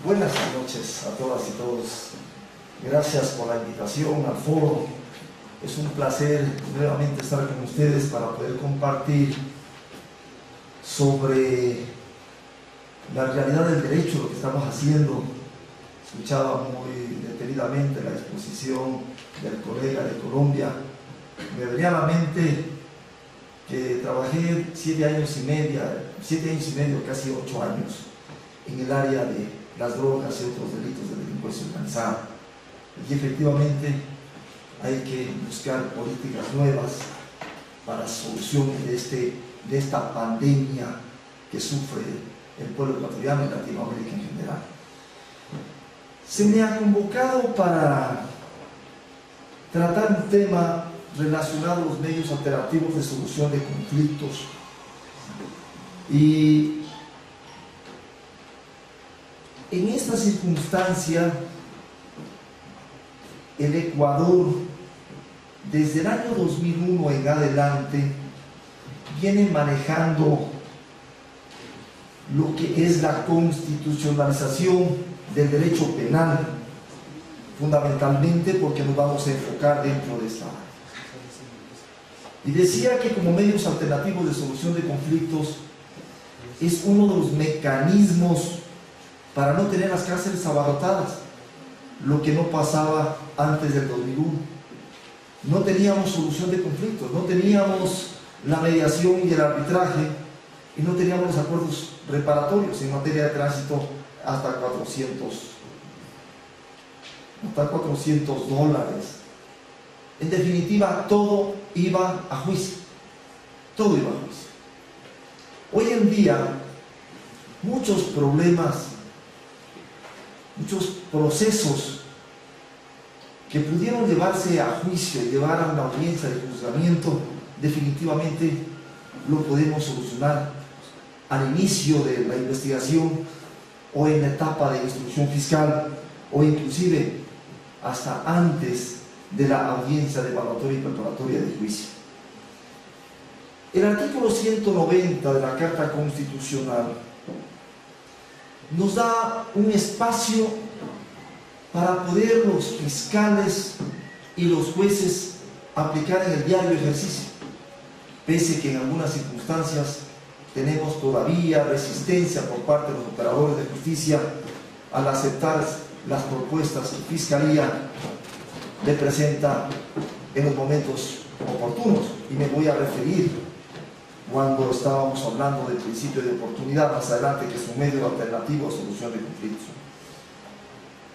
Buenas noches a todas y todos. Gracias por la invitación al foro. Es un placer nuevamente estar con ustedes para poder compartir sobre la realidad del derecho, lo que estamos haciendo. Escuchaba muy detenidamente la exposición del colega de Colombia. Me venía a la mente que trabajé 7 años y medio, casi 8 años, en el área de las drogas y otros delitos de delincuencia organizada. Y efectivamente hay que buscar políticas nuevas para solución de esta pandemia que sufre el pueblo ecuatoriano y Latinoamérica en general. Se me ha convocado para tratar un tema relacionado a los medios alternativos de solución de conflictos. Y en esta circunstancia, el Ecuador, desde el año 2001 en adelante, viene manejando lo que es la constitucionalización del derecho penal, fundamentalmente porque nos vamos a enfocar dentro de esta área. Y decía que como medios alternativos de solución de conflictos es uno de los mecanismos para no tener las cárceles abarrotadas, lo que no pasaba antes del 2001. No teníamos solución de conflictos, no teníamos la mediación y el arbitraje, y no teníamos los acuerdos reparatorios en materia de tránsito hasta 400 dólares. En definitiva, todo iba a juicio. Todo iba a juicio. Hoy en día, muchos problemas, muchos procesos que pudieron llevarse a juicio y llevar a una audiencia de juzgamiento, definitivamente lo podemos solucionar al inicio de la investigación o en la etapa de instrucción fiscal o inclusive hasta antes de la audiencia de evaluatoria y preparatoria de juicio. El artículo 190 de la Carta Constitucional nos da un espacio para poder los fiscales y los jueces aplicar en el diario ejercicio, pese que en algunas circunstancias tenemos todavía resistencia por parte de los operadores de justicia al aceptar las propuestas que Fiscalía le presenta en los momentos oportunos. Y me voy a referir cuando estábamos hablando del principio de oportunidad más adelante, que es un medio alternativo a solución de conflictos.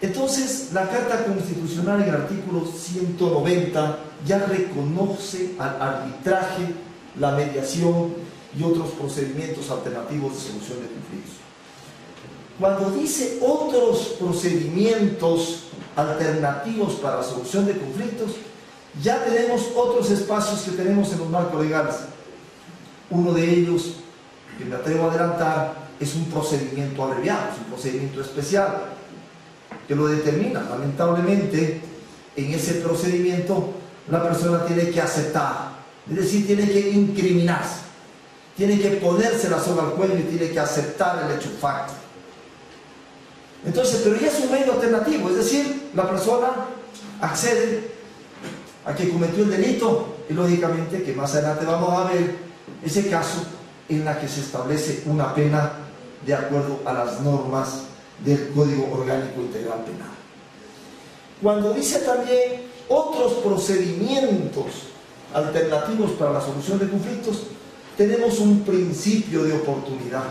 Entonces, la Carta Constitucional en el artículo 190 ya reconoce al arbitraje, la mediación y otros procedimientos alternativos de solución de conflictos. Cuando dice otros procedimientos alternativos para la solución de conflictos, ya tenemos otros espacios que tenemos en los marcos legales. Uno de ellos, que me atrevo a adelantar, es un procedimiento abreviado, es un procedimiento especial, que lo determina. Lamentablemente, en ese procedimiento, la persona tiene que aceptar, es decir, tiene que incriminarse, tiene que ponerse la soga al cuello y tiene que aceptar el hecho facto. Entonces, pero ya es un medio alternativo, es decir, la persona accede a que cometió el delito y lógicamente que más adelante vamos a ver ese caso en la que se establece una pena de acuerdo a las normas del Código Orgánico Integral Penal. Cuando dice también otros procedimientos alternativos para la solución de conflictos, tenemos un principio de oportunidad,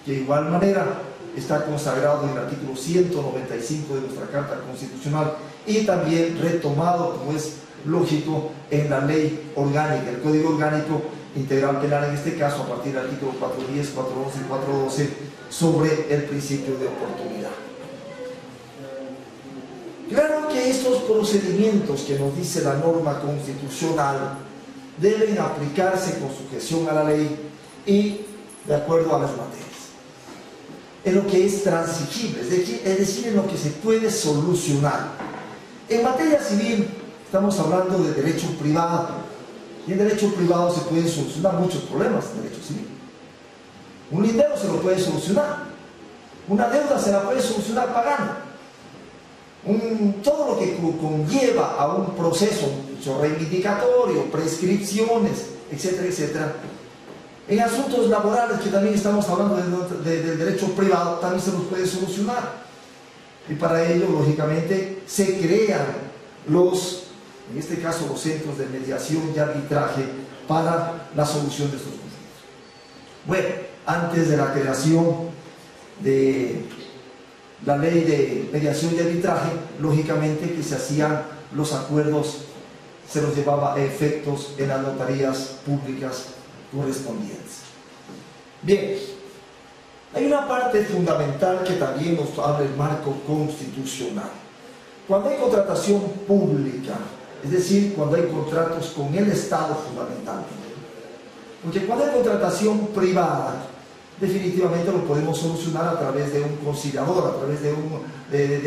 que de igual manera está consagrado en el artículo 195 de nuestra Carta Constitucional y también retomado, como es lógico, en la ley orgánica, el Código Orgánico Integral Penal, en este caso a partir del artículo 410, 411 y 412, sobre el principio de oportunidad. Claro que estos procedimientos que nos dice la norma constitucional deben aplicarse con sujeción a la ley y de acuerdo a las materias, en lo que es transigible, es decir, en lo que se puede solucionar. En materia civil estamos hablando de derecho privado, y en derecho privado se pueden solucionar muchos problemas en derecho civil. Un lindero se lo puede solucionar, Una deuda se la puede solucionar pagando. Todo lo que conlleva a un proceso reivindicatorio, prescripciones, etcétera, etcétera. En asuntos laborales, que también estamos hablando del derecho privado, también se los puede solucionar. Y para ello, lógicamente, se crean en este caso, los centros de mediación y arbitraje para la solución de estos conflictos. Bueno, antes de la creación de la ley de mediación y arbitraje, lógicamente que se hacían los acuerdos, se los llevaba a efectos en las notarías públicas correspondientes. Bien, hay una parte fundamental que también nos habla el marco constitucional. Cuando hay contratación pública, es decir, cuando hay contratos con el Estado fundamentalmente, porque cuando hay contratación privada, definitivamente lo podemos solucionar a través de un conciliador, a través de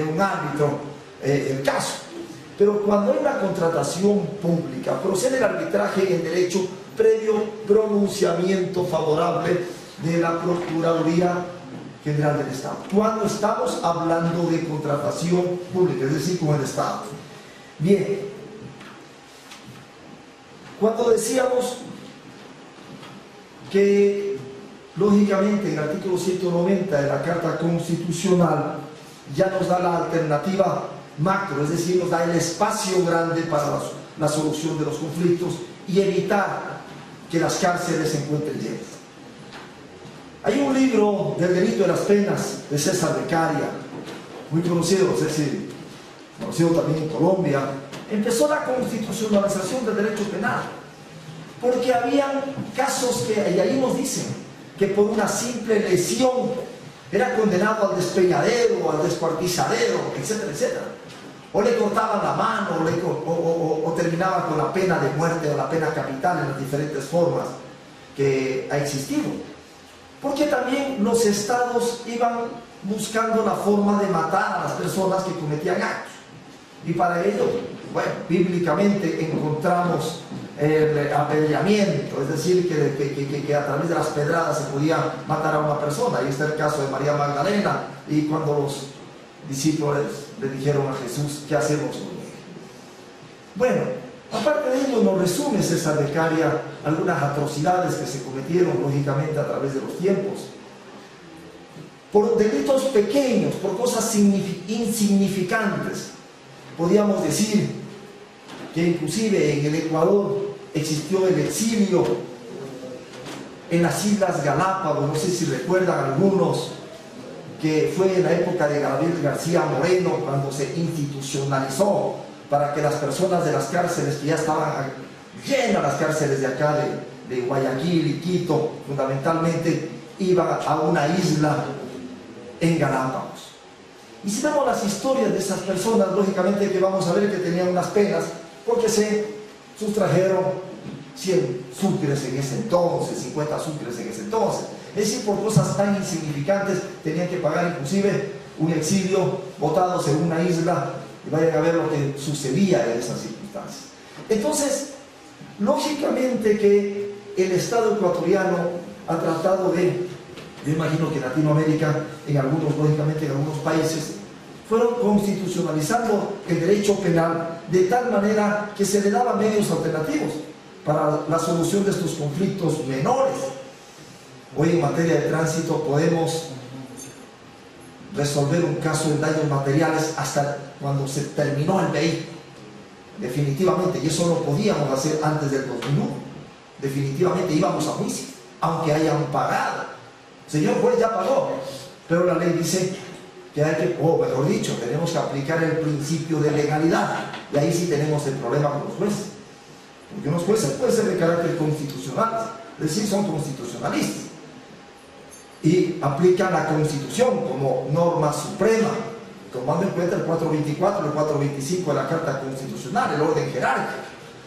un árbitro, el caso. Pero cuando hay una contratación pública, procede el arbitraje en derecho previo pronunciamiento favorable de la Procuraduría General del Estado. Cuando estamos hablando de contratación pública, es decir, con el Estado. Bien, cuando decíamos que lógicamente en el artículo 190 de la Carta Constitucional ya nos da la alternativa macro, es decir, nos da el espacio grande para la solución de los conflictos y evitar que las cárceles se encuentren llenas. Hay un libro del delito de las penas de César Beccaria, muy conocido, es decir, conocido también en Colombia. Empezó la constitucionalización del derecho penal, porque había casos que, y ahí nos dicen, que por una simple lesión era condenado al despeñadero, al descuartizadero, etcétera, etcétera. O le cortaban la mano, o terminaba con la pena de muerte o la pena capital en las diferentes formas que ha existido. Porque también los estados iban buscando la forma de matar a las personas que cometían actos. Y para ello, bueno, bíblicamente encontramos el apedreamiento, es decir, que a través de las pedradas se podía matar a una persona. Ahí está el caso de María Magdalena, y cuando los discípulos le dijeron a Jesús, ¿qué hacemos con él? Bueno, aparte de ello, nos resume César Beccaria algunas atrocidades que se cometieron, lógicamente, a través de los tiempos. Por delitos pequeños, por cosas insignificantes. Podríamos decir que inclusive en el Ecuador existió el exilio en las Islas Galápagos, no sé si recuerdan algunos, que fue en la época de Gabriel García Moreno, cuando se institucionalizó para que las personas de las cárceles, que ya estaban llenas las cárceles de acá, de Guayaquil y Quito, fundamentalmente, iban a una isla en Galápagos. Y si vemos las historias de esas personas, lógicamente que vamos a ver que tenían unas penas, porque se sustrajeron 100 sucres en ese entonces, 50 sucres en ese entonces. Es decir, por cosas tan insignificantes tenían que pagar inclusive un exilio, botados en una isla, y vayan a ver lo que sucedía en esas circunstancias. Entonces, lógicamente que el Estado ecuatoriano ha tratado yo imagino que en Latinoamérica, lógicamente en algunos países, fueron constitucionalizando el derecho penal de tal manera que se le daban medios alternativos para la solución de estos conflictos menores. Hoy en materia de tránsito podemos resolver un caso de daños materiales hasta cuando se terminó el vehículo, definitivamente, y eso lo podíamos hacer antes del 2001. Definitivamente íbamos a juicio, aunque hayan pagado. Señor juez, ya pagó, pero la ley dice que hay que, o mejor dicho, tenemos que aplicar el principio de legalidad, y ahí sí tenemos el problema con los jueces, porque unos jueces pueden ser de carácter constitucional, es decir, son constitucionalistas y aplican la Constitución como norma suprema, tomando en cuenta el 424, el 425 de la Carta Constitucional, el orden jerárquico.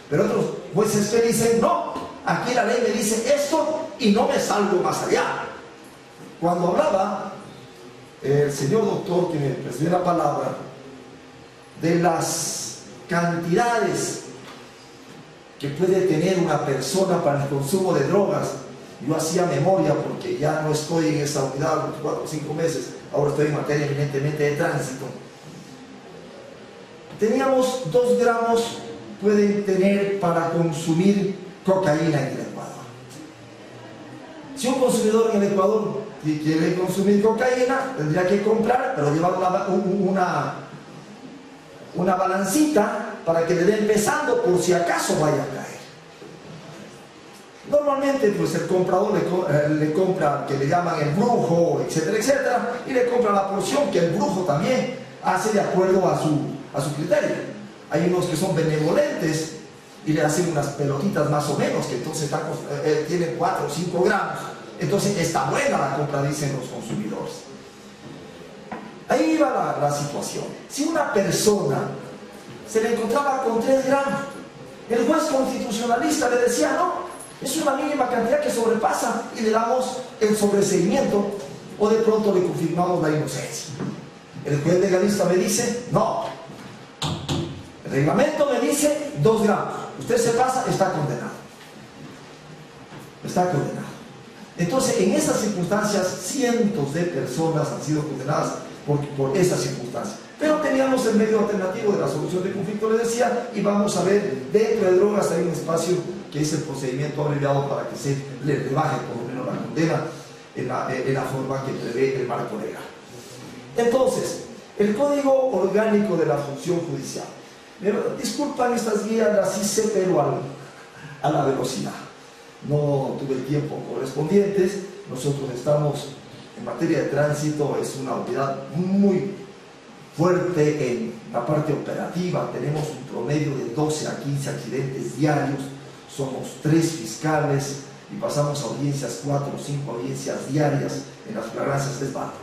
Pero otros jueces que dicen, no, aquí la ley me dice esto y no me salgo más allá. Cuando hablaba el señor doctor que me prestó la palabra de las cantidades que puede tener una persona para el consumo de drogas, Yo hacía memoria porque ya no estoy en esa unidad por 4 o 5 meses, ahora estoy en materia eminentemente de tránsito. Teníamos 2 gramos, pueden tener para consumir cocaína en el Ecuador. Si un consumidor en el Ecuador quiere consumir cocaína, tendría que comprar, pero llevar una balancita para que le den pesando por si acaso vaya a caer. Normalmente pues el comprador le compra, que le llaman el brujo, etcétera, etcétera, y le compra la porción que el brujo también hace de acuerdo a su criterio. Hay unos que son benevolentes y le hacen unas pelotitas más o menos, que entonces tienen 4 o 5 gramos. Entonces está buena la compra, dicen los consumidores. Ahí iba la situación. Si una persona se le encontraba con 3 gramos, el juez constitucionalista le decía, no, es una mínima cantidad que sobrepasa, y le damos el sobreseimiento, o de pronto le confirmamos la inocencia. El juez legalista me dice, no, el reglamento me dice 2 gramos, usted se pasa, está condenado. Está condenado. Entonces, en esas circunstancias, cientos de personas han sido condenadas por esas circunstancias. Pero teníamos el medio alternativo de la solución de conflicto, le decía, y vamos a ver, dentro de drogas hay un espacio que es el procedimiento abreviado para que se le rebaje por lo menos la condena en la forma que prevé el marco legal. Entonces, el Código Orgánico de la Función Judicial. Disculpan estas guías, las hice pero a la velocidad. No tuve el tiempo correspondientes. Nosotros estamos en materia de tránsito, es una unidad muy fuerte en la parte operativa. Tenemos un promedio de 12 a 15 accidentes diarios, somos 3 fiscales y pasamos a audiencias, 4 o 5 audiencias diarias en las flagrancias de esbata.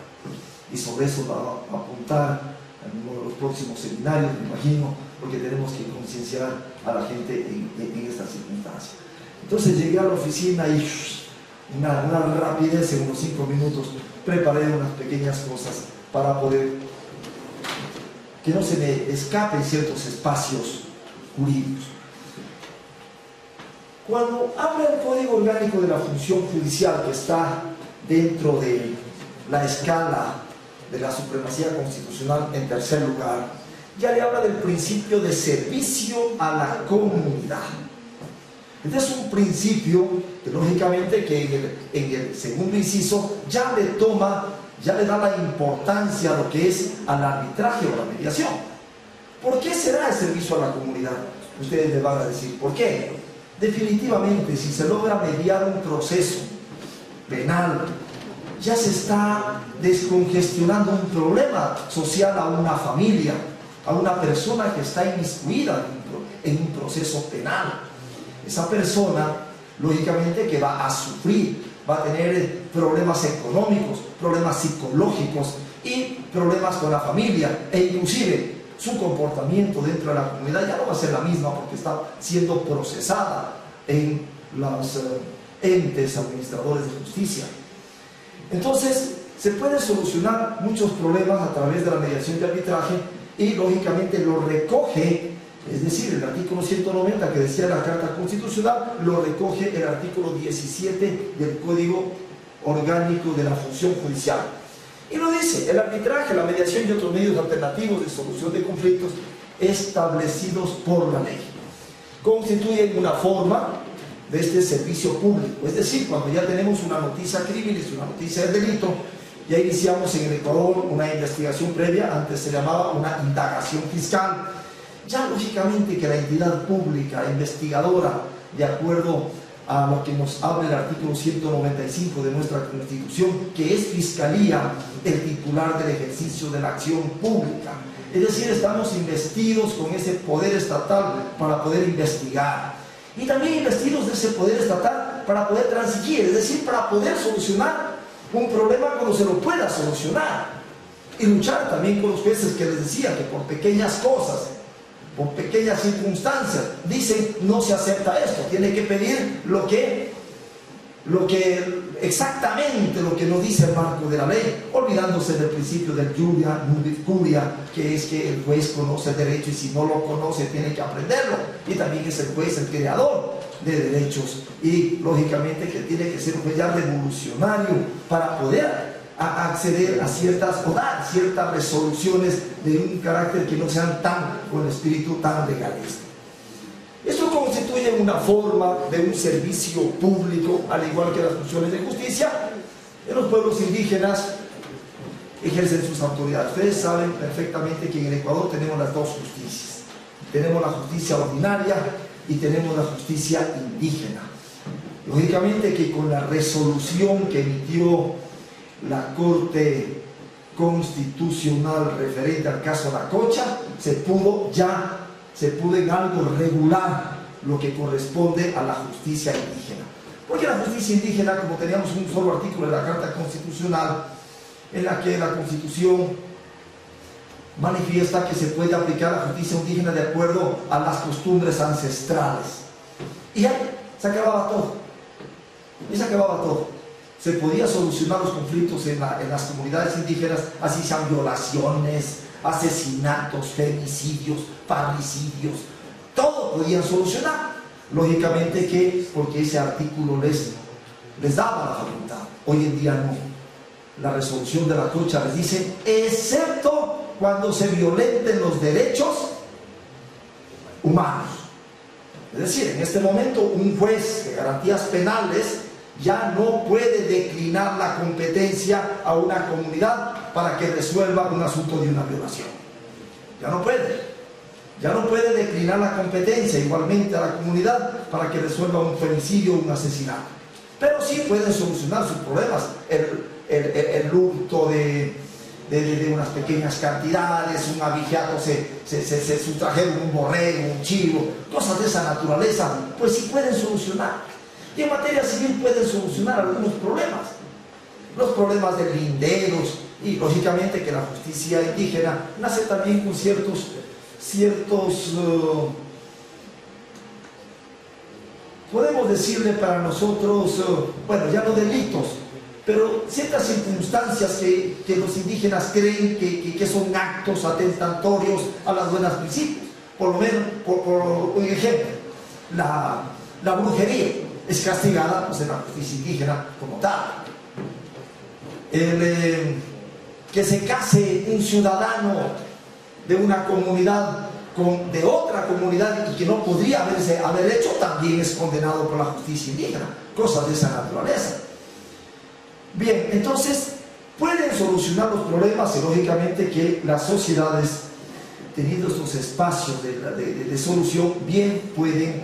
Y sobre eso va a apuntar en uno de los próximos seminarios, me imagino, porque tenemos que concienciar a la gente en estas circunstancias. Entonces llegué a la oficina y una rapidez, en unos 5 minutos preparé unas pequeñas cosas para poder que no se me escapen ciertos espacios jurídicos. Cuando habla el Código Orgánico de la Función Judicial, que está dentro de la escala de la supremacía constitucional en tercer lugar, ya le habla del principio de servicio a la comunidad. Este es un principio que lógicamente que en el segundo inciso ya le da la importancia a lo que es al arbitraje o la mediación. ¿Por qué será el servicio a la comunidad? Ustedes me van a decir, ¿por qué? Definitivamente, si se logra mediar un proceso penal, ya se está descongestionando un problema social a una familia, a una persona que está inmiscuida en un proceso penal. Esa persona, lógicamente, que va a sufrir, va a tener problemas económicos, problemas psicológicos y problemas con la familia, e inclusive su comportamiento dentro de la comunidad ya no va a ser la misma porque está siendo procesada en los entes administradores de justicia. Entonces, se puede solucionar muchos problemas a través de la mediación de arbitraje y lógicamente lo recoge. Es decir, el artículo 190 que decía la Carta Constitucional lo recoge el artículo 17 del Código Orgánico de la Función Judicial. Y lo dice, el arbitraje, la mediación y otros medios alternativos de solución de conflictos establecidos por la ley constituyen una forma de este servicio público. Es decir, cuando ya tenemos una noticia criminis, una noticia de delito, ya iniciamos en el Ecuador una investigación previa, antes se llamaba una indagación fiscal. Ya lógicamente que la entidad pública investigadora, de acuerdo a lo que nos habla el artículo 195 de nuestra Constitución, que es Fiscalía, el titular del ejercicio de la acción pública. Es decir, estamos investidos con ese poder estatal para poder investigar. Y también investidos de ese poder estatal para poder transigir, es decir, para poder solucionar un problema cuando se lo pueda solucionar. Y luchar también con los jueces que les decía que por pequeñas cosas, por pequeñas circunstancias, dicen no se acepta esto, tiene que pedir exactamente lo que nos dice el marco de la ley, olvidándose del principio del iuria nudit curia, que es que el juez conoce el derecho y si no lo conoce tiene que aprenderlo, y también es el juez el creador de derechos y lógicamente que tiene que ser un juez ya revolucionario para poder acceder a ciertas o dar ciertas resoluciones de un carácter que no sean tan con espíritu tan legalista. Esto constituye una forma de un servicio público, al igual que las funciones de justicia. En los pueblos indígenas ejercen sus autoridades. Ustedes saben perfectamente que en el Ecuador tenemos las dos justicias. Tenemos la justicia ordinaria y tenemos la justicia indígena. Lógicamente que con la resolución que emitió la Corte Constitucional referente al caso de la Cocha, se pudo en algo regular lo que corresponde a la justicia indígena. Porque la justicia indígena, como teníamos un solo artículo de la Carta Constitucional, en la que la Constitución manifiesta que se puede aplicar la justicia indígena de acuerdo a las costumbres ancestrales. Y ahí se acababa todo. Y se acababa todo. Se podía solucionar los conflictos en las comunidades indígenas, así sean violaciones, asesinatos, femicidios, parricidios, todo podían solucionar. Lógicamente que, porque ese artículo les daba la facultad. Hoy en día no. La resolución de la Cocha les dice, excepto cuando se violenten los derechos humanos. Es decir, en este momento un juez de garantías penales ya no puede declinar la competencia a una comunidad para que resuelva un asunto de una violación. Ya no puede. Ya no puede declinar la competencia igualmente a la comunidad para que resuelva un femicidio o un asesinato. Pero sí pueden solucionar sus problemas. El hurto de unas pequeñas cantidades, un abigeato, se sustrajeron un borrego, un chivo, cosas de esa naturaleza, pues sí pueden solucionar. Y en materia civil pueden solucionar algunos problemas. Los problemas de linderos y lógicamente que la justicia indígena nace también con ciertos podemos decirle para nosotros, bueno, ya no delitos, pero ciertas circunstancias que los indígenas creen que son actos atentatorios a las buenas principios. Por lo menos, por un ejemplo, la brujería es castigada pues, en la justicia indígena como tal. Que se case un ciudadano de una comunidad de otra comunidad y que no podría haber hecho, también es condenado por la justicia indígena. Cosas de esa naturaleza. Bien, entonces pueden solucionar los problemas y lógicamente que las sociedades, teniendo estos espacios de solución, bien pueden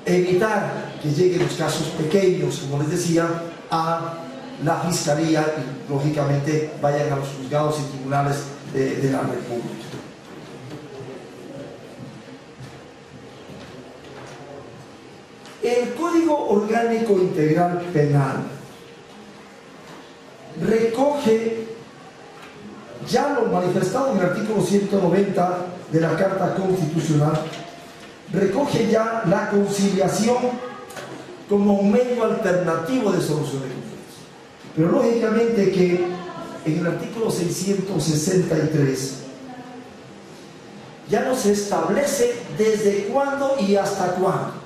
evitar que lleguen los casos pequeños, como les decía, a la fiscalía y lógicamente vayan a los juzgados y tribunales de la República. El Código Orgánico Integral Penal recoge ya lo manifestado en el artículo 190 de la Carta Constitucional, recoge ya la conciliación como un medio alternativo de solución de conflictos. Pero lógicamente que en el artículo 663 ya no se establece desde cuándo y hasta cuándo.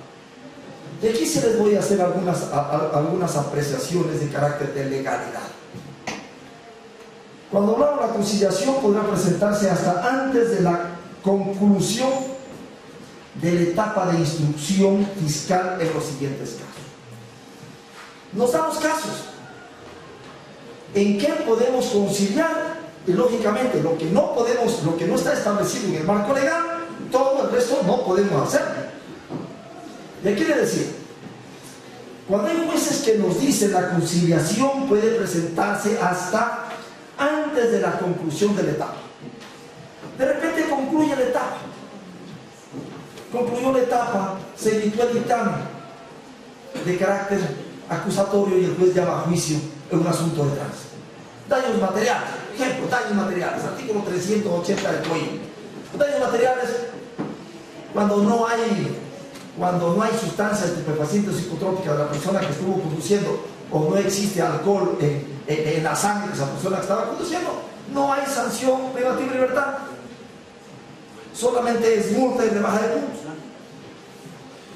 Y aquí se les voy a hacer algunas apreciaciones de carácter de legalidad. Cuando hablamos de la conciliación podrá presentarse hasta antes de la conclusión de la etapa de instrucción fiscal en los siguientes casos. Nos damos casos en que podemos conciliar y lógicamente lo que no podemos, lo que no está establecido en el marco legal, todo el resto no podemos hacer. ¿Qué quiere decir? Cuando hay jueces que nos dicen la conciliación puede presentarse hasta antes de la conclusión de la etapa. De repente concluye la etapa. Concluyó la etapa, se emitió el dictamen de carácter acusatorio y el juez llama a juicio en un asunto de tránsito. Daños materiales, ejemplo, daños materiales, artículo 380 del Código. Daños materiales cuando no hay sustancias estupefacientes o psicotrópicas de la persona que estuvo conduciendo o no existe alcohol en la sangre de esa persona que estaba conduciendo, no hay sanción privativa de libertad. Solamente es multa y rebaja de puntos.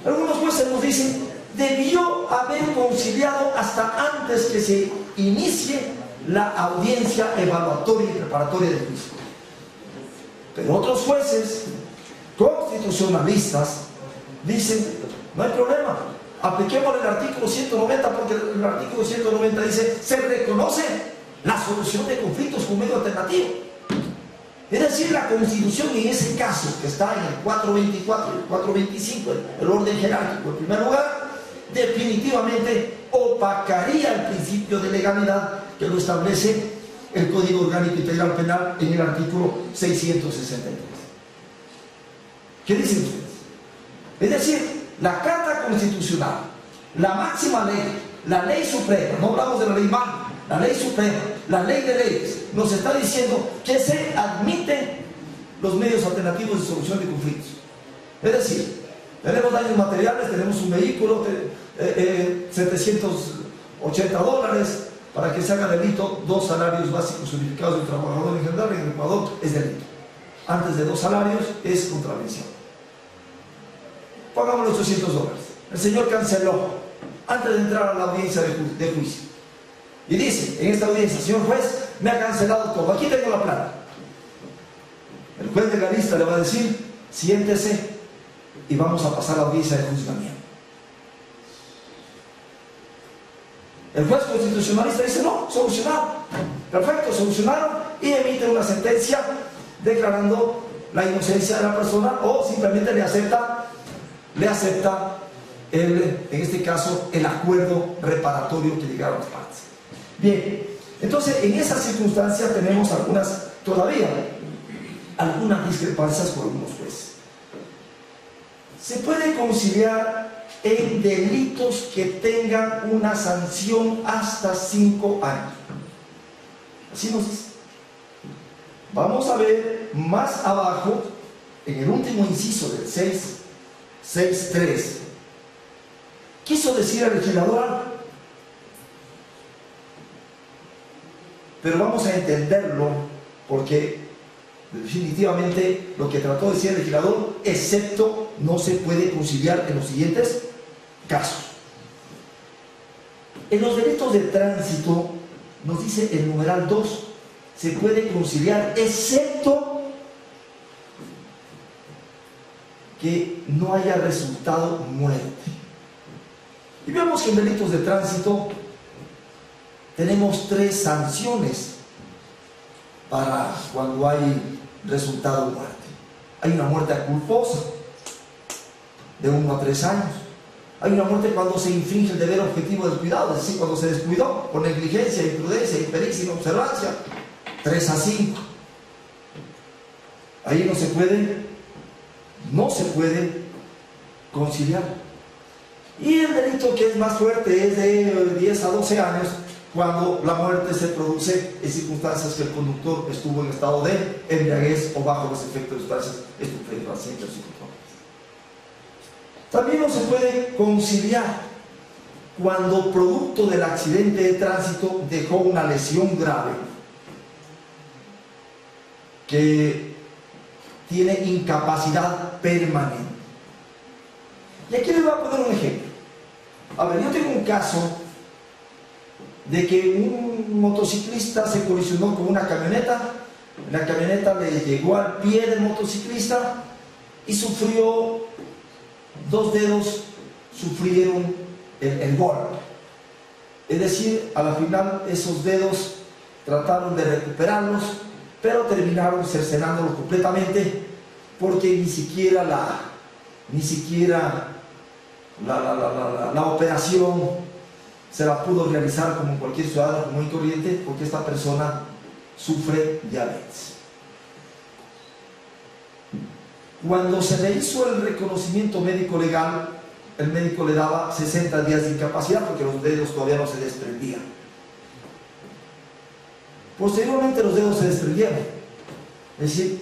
Algunos jueces nos dicen, debió haber conciliado hasta antes que se inicie la audiencia evaluatoria y preparatoria del juicio. Pero otros jueces constitucionalistas dicen, no hay problema, apliquemos el artículo 190, porque el artículo 190 dice, se reconoce la solución de conflictos con medio alternativo. Es decir, la Constitución en ese caso, que está en el 424 y el 425, el orden jerárquico en primer lugar, definitivamente opacaría el principio de legalidad que lo establece el Código Orgánico Integral Penal en el artículo 663. ¿Qué dicen ustedes? Es decir, la Carta Constitucional, la máxima ley, la ley suprema, no hablamos de la ley magna, la ley suprema, la ley de leyes, nos está diciendo que se admiten los medios alternativos de solución de conflictos. Es decir, tenemos daños materiales, tenemos un vehículo, $780 para que se haga delito, 2 salarios básicos unificados de un trabajador en general en Ecuador es delito. Antes de 2 salarios es contravención. Pongámosle $800. El señor canceló antes de entrar a la audiencia de juicio. Y dice, en esta audiencia, señor juez, me ha cancelado todo, aquí tengo la plata. El juez legalista le va a decir, siéntese y vamos a pasar a la audiencia de juzgamiento. El juez constitucionalista dice, no, solucionado. Perfecto, solucionaron y emite una sentencia declarando la inocencia de la persona o simplemente le acepta en este caso, el acuerdo reparatorio que llegaron las partes. Bien, entonces en esa circunstancia tenemos todavía algunas discrepancias con algunos jueces. Se puede conciliar en delitos que tengan una sanción hasta 5 años. Así nos dice. Vamos a ver más abajo, en el último inciso del 6.3. Quiso decir el legislador, pero vamos a entenderlo porque definitivamente lo que trató de decir el legislador, excepto no se puede conciliar en los siguientes casos. En los delitos de tránsito, nos dice el numeral 2, se puede conciliar excepto que no haya resultado muerte. Y vemos que en delitos de tránsito tenemos 3 sanciones para cuando hay resultado muerte. Hay una muerte culposa de 1 a 3 años. Hay una muerte cuando se infringe el deber objetivo del cuidado, es decir, cuando se descuidó por negligencia, imprudencia, impericia, inobservancia, 3 a 5. Ahí no se puede conciliar. Y el delito que es más fuerte es de 10 a 12 años, cuando la muerte se produce en circunstancias que el conductor estuvo en estado de embriaguez o bajo los efectos de sustancias estupefacientes o psicotropas. También no se puede conciliar cuando producto del accidente de tránsito dejó una lesión grave que tiene incapacidad permanente. Y aquí les voy a poner un ejemplo. A ver, yo tengo un caso de que un motociclista se colisionó con una camioneta. La camioneta le llegó al pie del motociclista y sufrió 2 dedos, sufrieron el golpe. Es decir, a la final esos dedos trataron de recuperarlos, pero terminaron cercenándolos completamente porque ni siquiera la operación se la pudo realizar como cualquier ciudadano común y corriente, porque esta persona sufre diabetes. Cuando se le hizo el reconocimiento médico legal, el médico le daba 60 días de incapacidad porque los dedos todavía no se desprendían. Posteriormente los dedos se desprendieron, es decir,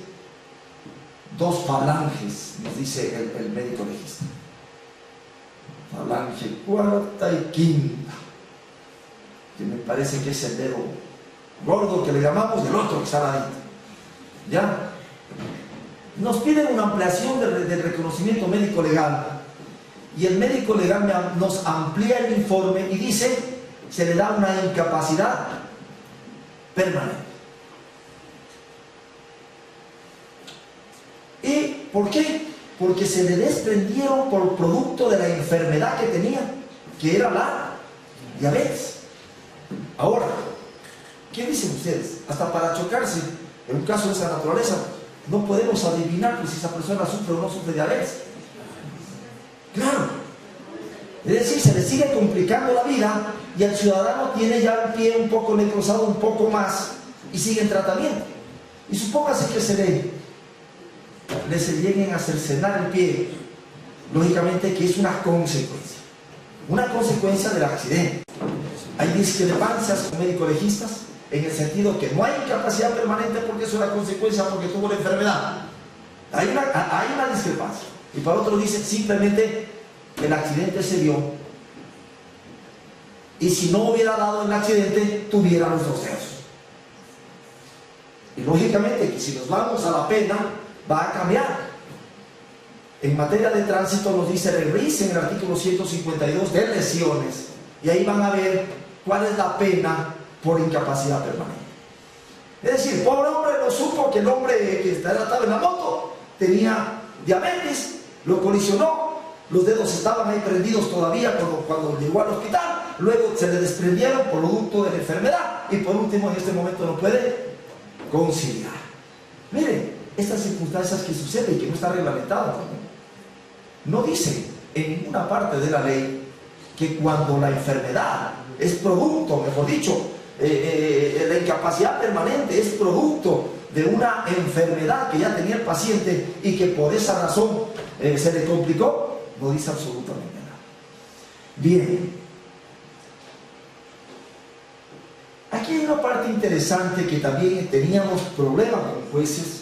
2 falanges, nos dice el médico legista. Falange cuarta y quinta, que me parece que es el dedo gordo que le llamamos, y el otro que está al ladito. ¿Ya? Nos piden una ampliación del reconocimiento médico legal y el médico legal nos amplía el informe y dice, se le da una incapacidad permanente. ¿Y por qué? Porque se le desprendieron por producto de la enfermedad que tenía, que era la diabetes. Ahora, ¿qué dicen ustedes? Hasta para chocarse, en un caso de esa naturaleza, no podemos adivinar pues, si esa persona sufre o no sufre diabetes. Claro. Es decir, se le sigue complicando la vida y el ciudadano tiene ya el pie un poco necrosado, un poco más, y sigue en tratamiento. Y supóngase que se lleguen a cercenar el pie, lógicamente que es una consecuencia del accidente. Hay discrepancias con médico-legistas en el sentido que no hay incapacidad permanente porque es una consecuencia porque tuvo la enfermedad. Hay una discrepancia. Y para otros dicen simplemente el accidente se dio y si no hubiera dado el accidente tuviera los 2 dedos. Y lógicamente que si nos vamos a la pena va a cambiar. En materia de tránsito nos dice revisen el artículo 152 de lesiones y ahí van a ver cuál es la pena por incapacidad permanente. Es decir, pobre hombre no supo que el hombre que estaba en la moto tenía diabetes, lo colisionó, los dedos estaban ahí prendidos todavía cuando llegó al hospital, luego se le desprendieron por producto de la enfermedad y por último en este momento no puede conciliar. Miren, estas circunstancias que suceden y que no está reglamentado, no dice en ninguna parte de la ley que cuando la enfermedad es producto, mejor dicho, la incapacidad permanente es producto de una enfermedad que ya tenía el paciente y que por esa razón se le complicó, no dice absolutamente nada. Bien, aquí hay una parte interesante que también teníamos problemas con jueces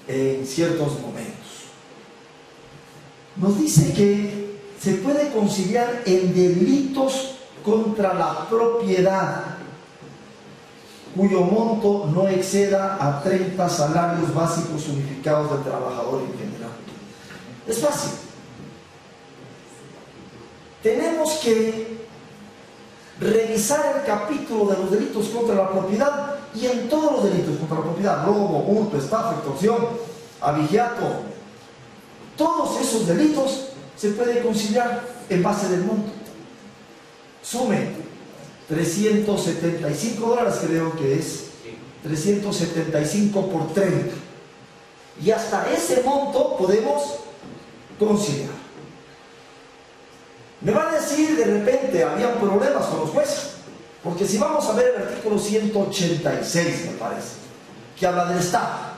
en ciertos momentos. Nos dice que se puede conciliar en delitos contra la propiedad cuyo monto no exceda a 30 salarios básicos unificados del trabajador en general. Es fácil. Tenemos que revisar el capítulo de los delitos contra la propiedad y en todos los delitos contra la propiedad, robo, hurto, estafa, extorsión, abigeato, todos esos delitos se pueden conciliar en base del monto. Sume $375, creo que es 375 por 30 y hasta ese monto podemos conciliar. Me van a decir de repente habían problemas con los jueces, porque si vamos a ver el artículo 186 me parece que habla del estafa,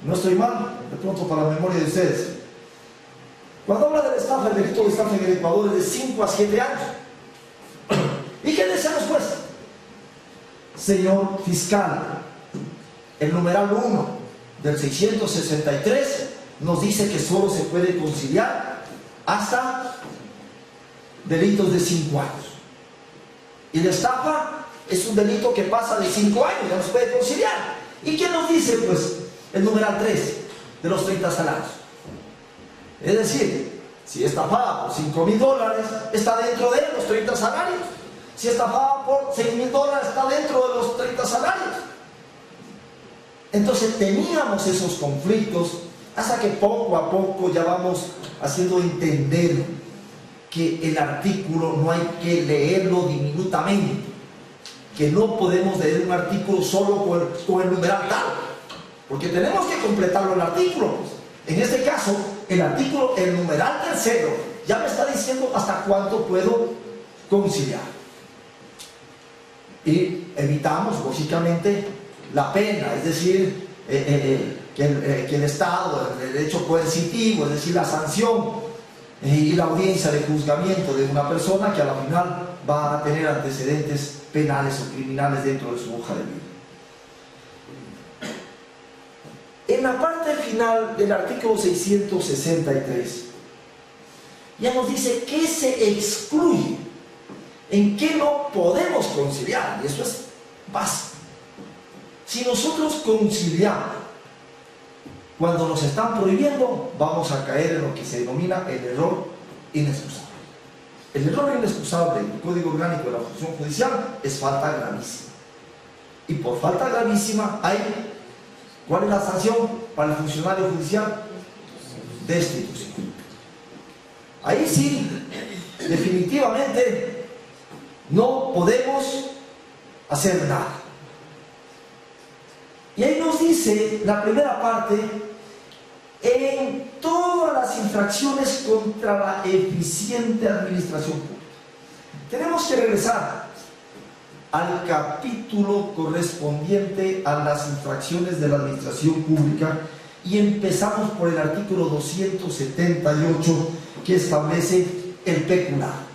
no estoy mal de pronto para la memoria de ustedes. Cuando habla del estafa, el delito de estafa en el Ecuador es de 5 a 7 años. ¿Y qué decían los jueces? Señor fiscal, el numeral 1 del 663 nos dice que solo se puede conciliar hasta delitos de 5 años. Y la estafa es un delito que pasa de 5 años, ya no se puede conciliar. ¿Y qué nos dice? Pues el numeral 3 de los 30 salarios. Es decir, si estafaba por $5.000, está dentro de los 30 salarios. Si estafaba por $6.000, está dentro de los 30 salarios. Entonces teníamos esos conflictos hasta que poco a poco ya vamos haciendo entender que el artículo no hay que leerlo diminutamente, que no podemos leer un artículo solo con el numeral tal, porque tenemos que completarlo el artículo. En este caso, el artículo, el numeral tercero, ya me está diciendo hasta cuánto puedo conciliar. Y evitamos, lógicamente, la pena, es decir, que el Estado, el derecho coercitivo, es decir, la sanción y la audiencia de juzgamiento de una persona que a la final va a tener antecedentes penales o criminales dentro de su hoja de vida. En la parte final del artículo 663 ya nos dice qué se excluye, en qué no podemos conciliar, y eso es básico. Si nosotros conciliamos Cuando nos están prohibiendo, vamos a caer en lo que se denomina el error inexcusable. El error inexcusable en el Código Orgánico de la Función Judicial es falta gravísima. Y por falta gravísima hay, ¿cuál es la sanción para el funcionario judicial? Destitución. Ahí sí, definitivamente no podemos hacer nada. Y ahí nos dice la primera parte, en todas las infracciones contra la eficiente administración pública. Tenemos que regresar al capítulo correspondiente a las infracciones de la administración pública y empezamos por el artículo 278 que establece el peculado.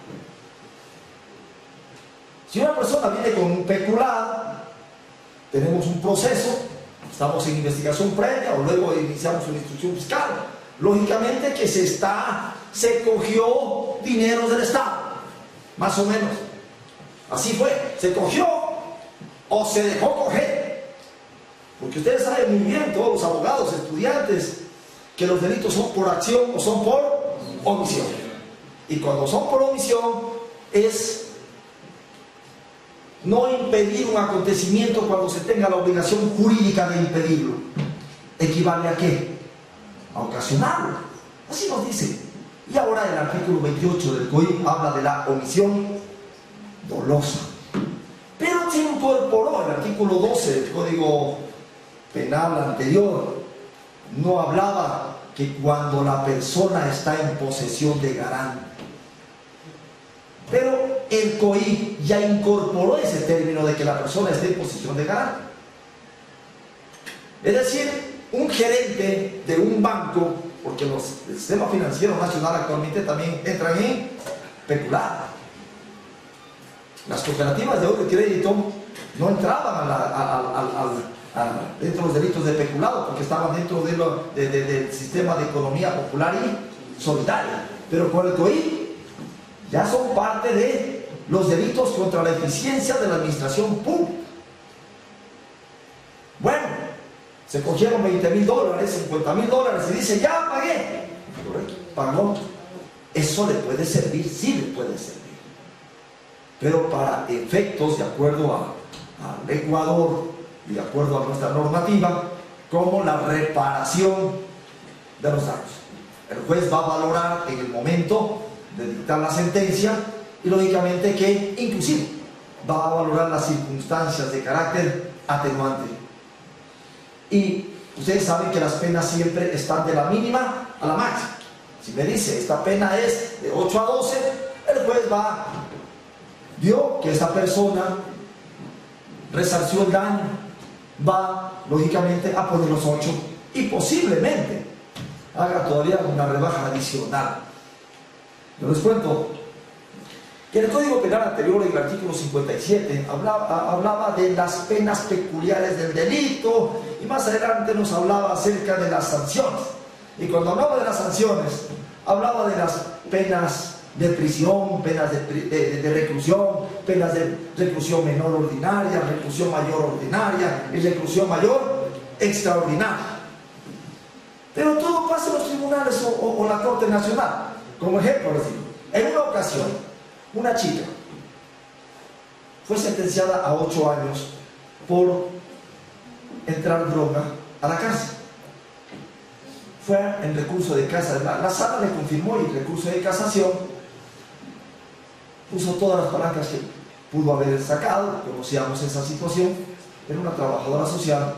Si una persona viene con un peculado, tenemos un proceso, estamos en investigación previa o luego iniciamos una instrucción fiscal. Lógicamente que se cogió dinero del Estado, más o menos. Así fue, se cogió o se dejó coger. Porque ustedes saben muy bien, todos los abogados, estudiantes, que los delitos son por acción o son por omisión. Y cuando son por omisión es no impedir un acontecimiento cuando se tenga la obligación jurídica de impedirlo. ¿Equivale a qué? A ocasionarlo. Así nos dice. Y ahora el artículo 28 del COI habla de la omisión dolosa. Pero se incorporó el artículo 12 del Código Penal anterior. No hablaba que cuando la persona está en posesión de garante. Pero el COI ya incorporó ese término de que la persona esté en posición de garante. Es decir, un gerente de un banco, porque el sistema financiero nacional actualmente también entran en peculado. Las cooperativas de ahorro y crédito no entraban dentro de los delitos de peculado porque estaban dentro del sistema de economía popular y solidaria. Pero con el COI ya son parte de los delitos contra la eficiencia de la administración pública. Bueno, se cogieron $20,000, $50,000 y dice, ya pagué. Pagó. Eso le puede servir, sí le puede servir. Pero para efectos, de acuerdo al Ecuador y de acuerdo a nuestra normativa, como la reparación de los daños. El juez va a valorar en el momento de dictar la sentencia y lógicamente que inclusive va a valorar las circunstancias de carácter atenuante. Y ustedes saben que las penas siempre están de la mínima a la máxima. Si me dice esta pena es de 8 a 12, el juez vio que esta persona resarció el daño, va lógicamente a poner los 8 y posiblemente haga todavía una rebaja adicional. Yo les cuento que en el Código Penal anterior, en el artículo 57, hablaba de las penas peculiares del delito y más adelante nos hablaba acerca de las sanciones. Y cuando hablaba de las sanciones, hablaba de las penas de prisión, penas de reclusión, penas de reclusión menor ordinaria, reclusión mayor ordinaria y reclusión mayor extraordinaria. Pero todo pasa en los tribunales o la Corte Nacional. Como ejemplo, les digo, en una ocasión, una chica fue sentenciada a 8 años por entrar droga a la cárcel. Fue en recurso de casación. La sala le confirmó y el recurso de casación puso todas las palancas que pudo haber sacado. Conocíamos esa situación. Era una trabajadora social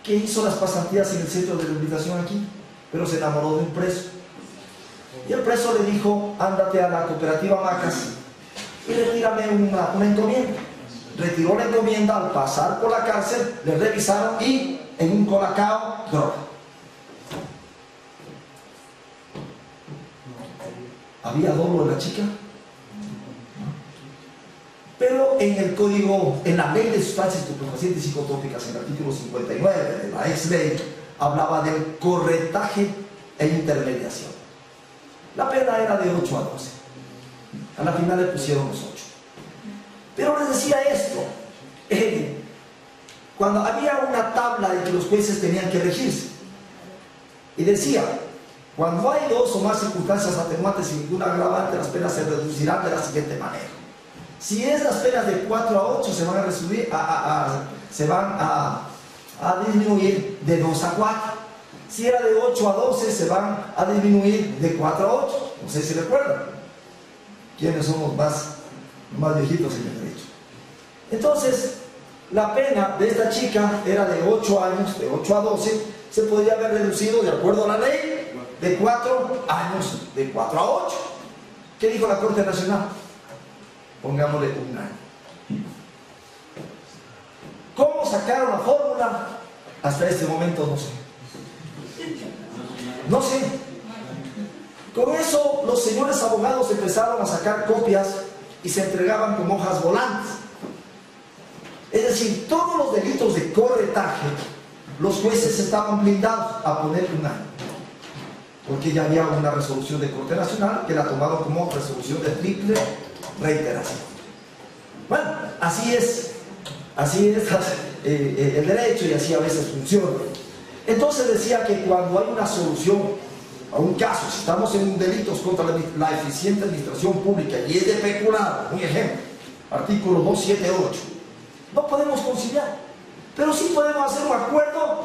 que hizo las pasantías en el centro de rehabilitación aquí, pero se enamoró de un preso. Y el preso le dijo, ándate a la cooperativa Macas y retírame una encomienda. Retiró la encomienda, al pasar por la cárcel, le revisaron y en un colacao, droga. ¿Había dolo de la chica? Pero en el código, en la ley de sustancias estupefacientes y psicotrópicas, en el artículo 59 de la ex ley, hablaba del corretaje e intermediación. La pena era de 8 a 12. A la final le pusieron los 8. Pero les decía esto, cuando había una tabla de que los jueces tenían que regirse, Y decía, cuando hay dos o más circunstancias atenuantes y ninguna agravante, las penas se reducirán de la siguiente manera. Si es las penas de 4 a 8, se van a reducir a disminuir de 2 a 4. Si era de 8 a 12, se van a disminuir de 4 a 8. No sé si recuerdan. ¿Quiénes somos más viejitos en el derecho? Entonces, la pena de esta chica era de 8 años, de 8 a 12, se podría haber reducido, de acuerdo a la ley, de 4 años, de 4 a 8. ¿Qué dijo la Corte Nacional? Pongámosle un año. ¿Cómo sacaron la fórmula? Hasta este momento no sé. No sé. Con eso los señores abogados empezaron a sacar copias y se entregaban como hojas volantes. Es decir, todos los delitos de corretaje, los jueces estaban blindados a poner un año, porque ya había una resolución de Corte Nacional que la tomaron como resolución de triple reiteración. Bueno, así es el derecho, y así a veces funciona. Entonces decía que cuando hay una solución a un caso, si estamos en delitos contra la eficiente administración pública y es de peculado, un ejemplo, artículo 278, no podemos conciliar, pero sí podemos hacer un acuerdo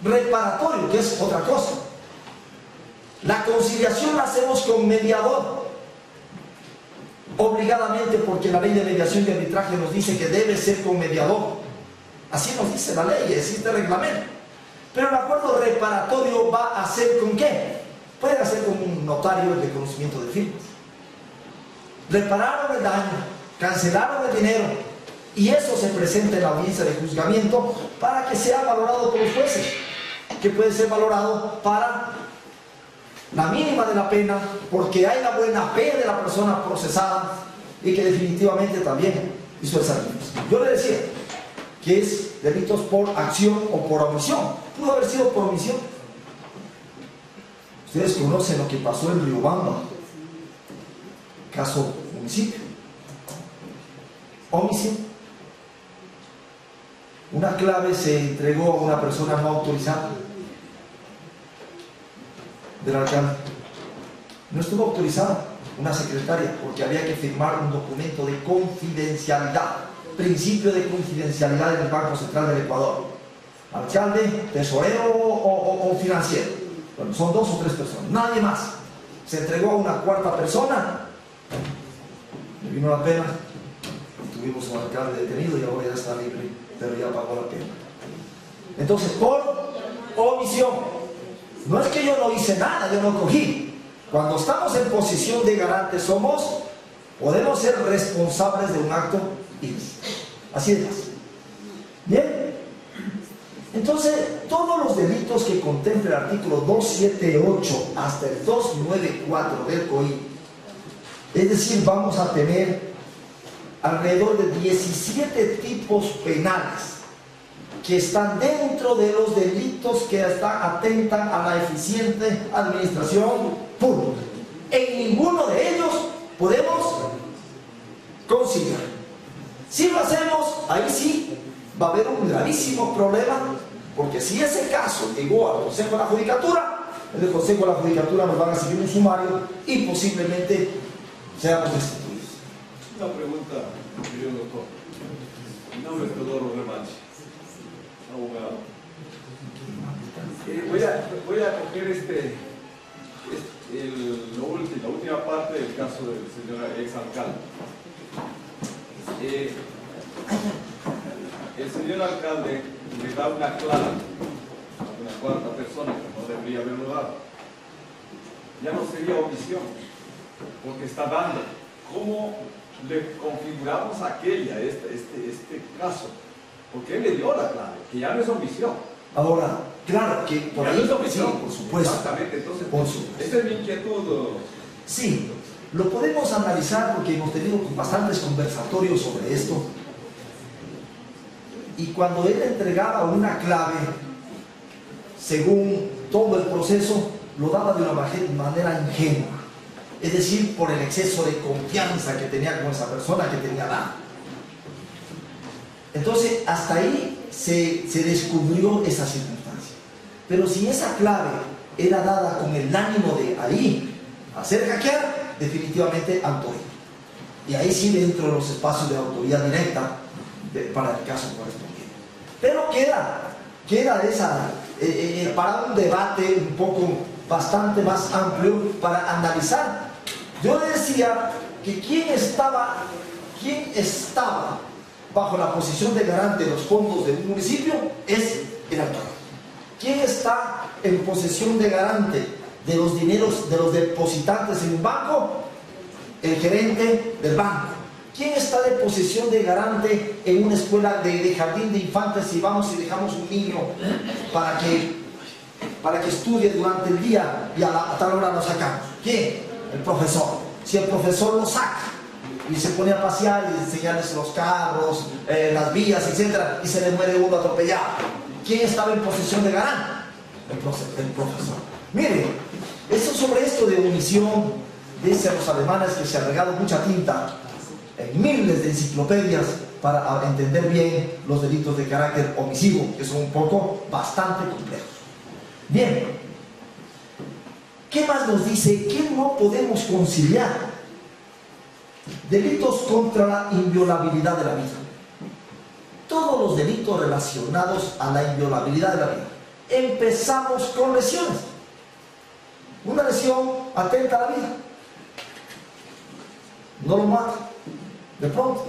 reparatorio, que es otra cosa. La conciliación la hacemos con mediador, obligadamente, porque la ley de mediación y arbitraje nos dice que debe ser con mediador. Así nos dice la ley, existe el reglamento. Pero el acuerdo reparatorio va a ser ¿con qué? Puede hacer con un notario el reconocimiento de firmas. Repararon el daño, cancelaron el dinero, y eso se presenta en la audiencia de juzgamiento para que sea valorado por los jueces, que puede ser valorado para la mínima de la pena, porque hay la buena fe de la persona procesada y que definitivamente también hizo el sacrificio. Yo le decía que es delitos por acción o por omisión. Pudo haber sido por omisión. Ustedes conocen lo que pasó en Riobamba, caso municipio. Omisión. Una clave se entregó a una persona no autorizada del alcalde. No estuvo autorizada una secretaria, porque había que firmar un documento de confidencialidad, principio de confidencialidad en el Banco Central del Ecuador. Alcalde, tesorero o financiero. Bueno, son 2 o 3 personas, nadie más. Se entregó a una cuarta persona, le vino la pena, y tuvimos un alcalde detenido y ahora ya está libre, pero ya pagó la pena. Entonces, por omisión. No es que yo no hice nada, yo no cogí. Cuando estamos en posición de garante podemos ser responsables de un acto ilícito. Así es. Bien. Entonces, todos los delitos que contempla el artículo 278 hasta el 294 del COI, es decir, vamos a tener alrededor de 17 tipos penales que están dentro de los delitos que atentan a la eficiente administración pública. En ninguno de ellos podemos conciliar. Si lo hacemos, ahí sí va a haber un gravísimo problema, porque si ese caso llegó al Consejo de la Judicatura, en el Consejo de la Judicatura nos van a seguir un sumario y posiblemente seamos destituidos. Una pregunta, querido doctor. Mi nombre es Teodoro Remanche, abogado. Voy a coger la última parte del caso del señor exalcalde. El señor alcalde le da una clara a una cuarta persona que no debería haberlo dado. Ya no sería omisión, porque está dando. ¿Cómo le configuramos aquella, este caso? Porque él le dio la clave, que ya no es omisión. Ahora, claro que por ahí, no es omisión, sí, por supuesto. Exactamente, entonces, por supuesto. esta es mi inquietud. Sí, lo podemos analizar porque hemos tenido bastantes conversatorios sobre esto. Y cuando él entregaba una clave, según todo el proceso, lo daba de una manera ingenua. Es decir, por el exceso de confianza que tenía con esa persona que tenía nada. Entonces, hasta ahí se descubrió esa circunstancia. Pero si esa clave era dada con el ánimo de ahí hacer hackear, definitivamente autoría. Y ahí sí dentro de los espacios de autoría directa para el caso correspondiente. Pero queda esa, para un debate un poco bastante más amplio para analizar. Yo decía que quién estaba bajo la posición de garante de los fondos de un municipio es el alcalde. ¿Quién está en posesión de garante de los dineros de los depositantes en un banco? El gerente del banco. ¿Quién está de posesión de garante en una escuela de jardín de infantes si vamos y dejamos un niño para que estudie durante el día y a tal hora lo sacamos? ¿Quién? El profesor. Si el profesor lo saca y se pone a pasear y enseñarles los carros, las vías, etc., y se le muere uno atropellado, ¿quién estaba en posesión de garante? El profesor. Miren, sobre esto de omisión, dicen los alemanes que se ha regado mucha tinta en miles de enciclopedias para entender bien los delitos de carácter omisivo, que son un poco bastante complejos. Bien, ¿qué más nos dice? ¿Qué no podemos conciliar? Delitos contra la inviolabilidad de la vida. Todos los delitos relacionados a la inviolabilidad de la vida. Empezamos con lesiones. Una lesión atenta a la vida. No lo mata. De pronto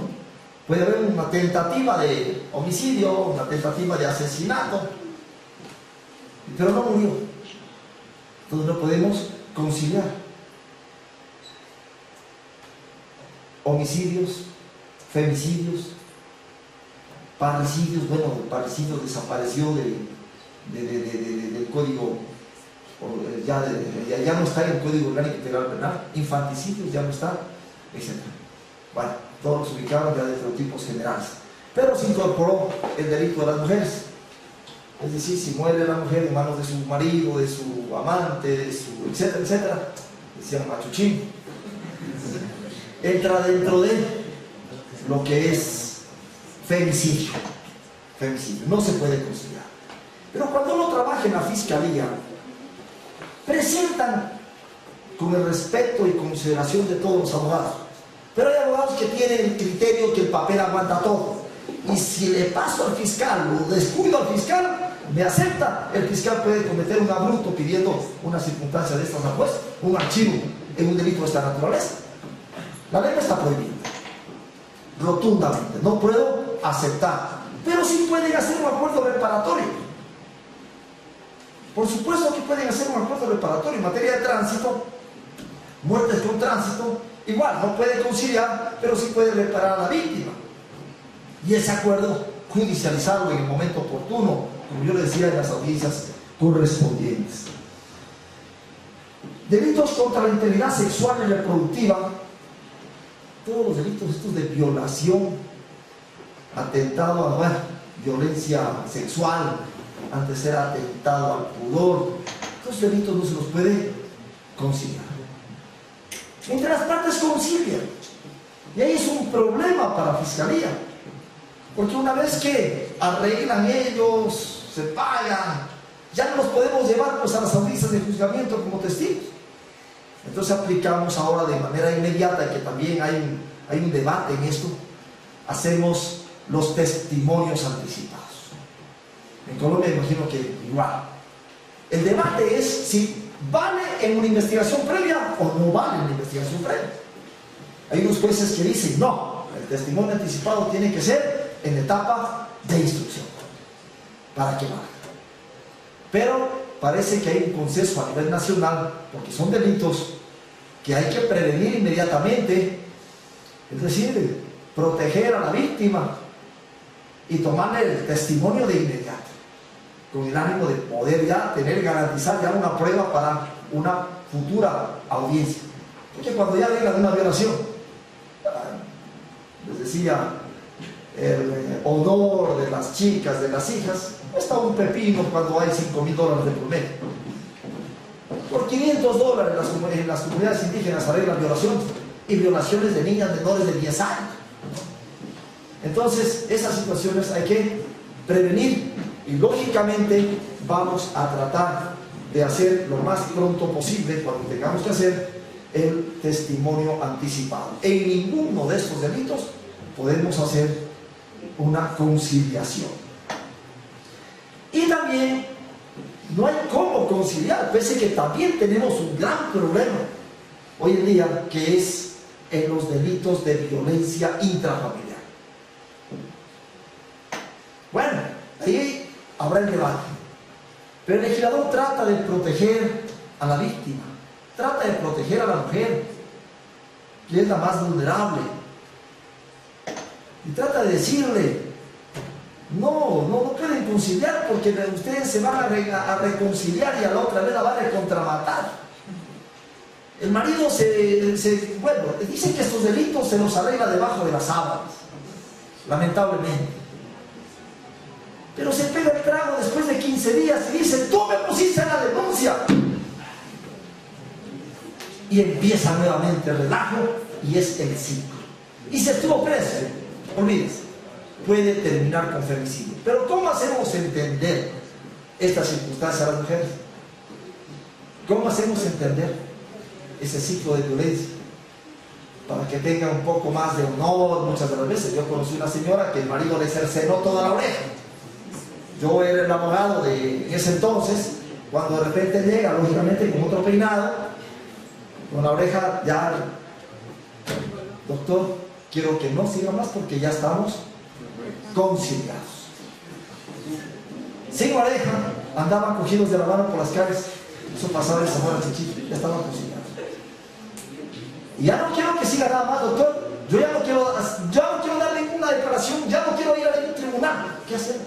puede haber una tentativa de homicidio, una tentativa de asesinato, pero no murió. Entonces no podemos conciliar. Homicidios, femicidios, parricidios. Bueno, el parricidio desapareció del código, ya no está en el Código Orgánico Integral Penal. Infanticidios ya no está, etc. Bueno, todos los ubicaron ya dentro de tipos generales, pero se incorporó el delito de las mujeres. Es decir, si muere la mujer en manos de su marido, de su amante, de su etcétera, etcétera, decían machuchín, entra dentro de lo que es femicidio. Femicidio no se puede considerar. Pero cuando uno trabaja en la fiscalía, presentan con el respeto y consideración de todos los abogados. Pero hay abogados que tienen el criterio que el papel aguanta todo. Y si le paso al fiscal o descuido al fiscal, me acepta, el fiscal puede cometer un abrupto pidiendo una circunstancia de estas, pues, un archivo en un delito de esta naturaleza. La ley está prohibida, rotundamente, no puedo aceptar, pero sí pueden hacer un acuerdo reparatorio. Por supuesto que pueden hacer un acuerdo reparatorio en materia de tránsito, muertes con tránsito, igual, no puede conciliar, pero sí puede reparar a la víctima. Y ese acuerdo, judicializarlo en el momento oportuno, como yo le decía, en las audiencias correspondientes. Delitos contra la integridad sexual y reproductiva. Todos los delitos estos de violación, atentado a violencia sexual, antes era atentado al pudor, estos delitos no se los puede conciliar. Mientras las partes concilian, y ahí es un problema para la fiscalía, porque una vez que arreglan ellos, se pagan, ya no los podemos llevar pues a las audiencias de juzgamiento como testigos. Entonces aplicamos ahora de manera inmediata, que también hay un debate en esto, hacemos los testimonios anticipados. En Colombia imagino que igual. El debate es si vale en una investigación previa o no vale en una investigación previa. Hay unos jueces que dicen no, el testimonio anticipado tiene que ser en etapa de instrucción para que valga. Pero parece que hay un consenso a nivel nacional, porque son delitos que hay que prevenir inmediatamente, es decir, proteger a la víctima y tomarle el testimonio de inmediato, con el ánimo de poder ya tener, garantizar ya una prueba para una futura audiencia. Porque cuando ya venga de una violación, les decía, el honor de las chicas, de las hijas, está un pepino cuando hay $5.000 de promedio. Por $500 en las comunidades indígenas arreglan violaciones, y violaciones de niñas menores de 10 años. Entonces, esas situaciones hay que prevenir, y lógicamente vamos a tratar de hacer lo más pronto posible, cuando tengamos que hacer, el testimonio anticipado. En ninguno de estos delitos podemos hacer una conciliación. Y también no hay cómo conciliar, pese que también tenemos un gran problema hoy en día, que es en los delitos de violencia intrafamiliar. Bueno, ahí habrá el debate, pero el legislador trata de proteger a la víctima, trata de proteger a la mujer, que es la más vulnerable, y trata de decirle: no pueden conciliar, porque ustedes se van a reconciliar y a la otra vez la van a recontramatar. El marido bueno, dicen que estos delitos se los arregla debajo de las sábanas, lamentablemente. Pero se pega el trago después de 15 días y dice: tú me pusiste en la denuncia. Y empieza nuevamente el relajo, y es el ciclo. Y se estuvo preso, olvídense, puede terminar con femicidio. Pero ¿cómo hacemos entender esta circunstancia a las mujeres? ¿Cómo hacemos entender ese ciclo de violencia? Para que tenga un poco más de honor. Muchas de las veces yo conocí una señora que el marido le cercenó toda la oreja. Yo era el abogado en ese entonces, cuando de repente llega, lógicamente, con otro peinado, con la oreja ya: doctor, quiero que no siga más porque ya estamos conciliados. Sin oreja, andaban cogidos de la mano por las calles. Eso pasaba en Zamora Chichito, ya estaban conciliados. Y ya no quiero que siga nada más, doctor. Yo ya no quiero dar ninguna declaración, ya no quiero ir a ningún tribunal. ¿Qué hacemos?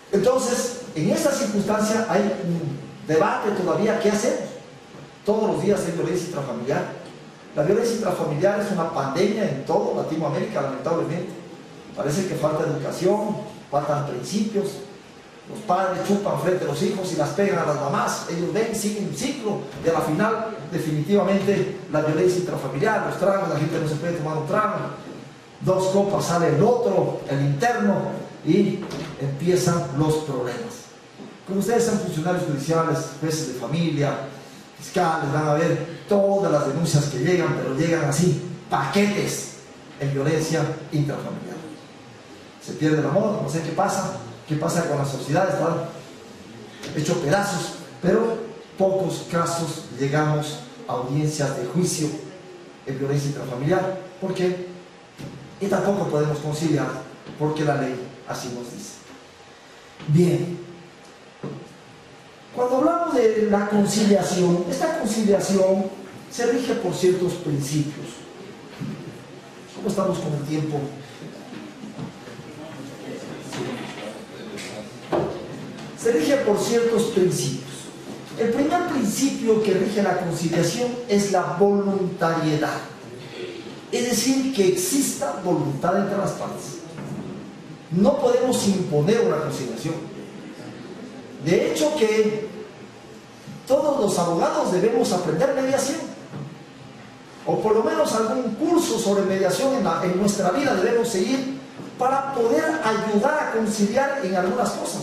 Entonces, en esta circunstancia hay un debate todavía. ¿Qué hacemos? Todos los días hay violencia intrafamiliar. La violencia intrafamiliar es una pandemia en toda Latinoamérica, lamentablemente. Parece que falta educación, faltan principios. Los padres chupan frente a los hijos y las pegan a las mamás. Ellos ven, siguen un ciclo, y a la final, definitivamente, la violencia intrafamiliar, los tragos, la gente no se puede tomar un trago. 2 copas, sale el otro, el interno, y empiezan los problemas. Como ustedes son funcionarios judiciales, jueces de familia, fiscales, van a ver todas las denuncias que llegan, pero llegan así, paquetes en violencia intrafamiliar. Se pierde el amor, no sé qué pasa con la sociedad, están hechos pedazos, pero pocos casos llegamos a audiencias de juicio en violencia intrafamiliar. ¿Por qué? Y tampoco podemos conciliar, porque la ley así nos dice. Bien, cuando hablamos de la conciliación, esta conciliación se rige por ciertos principios. ¿Cómo estamos con el tiempo? Se rige por ciertos principios. El primer principio que rige la conciliación es la voluntariedad. Es decir, que exista voluntad entre las partes. No podemos imponer una conciliación. De hecho, que todos los abogados debemos aprender mediación, o por lo menos algún curso sobre mediación en nuestra vida debemos seguir, para poder ayudar a conciliar en algunas cosas.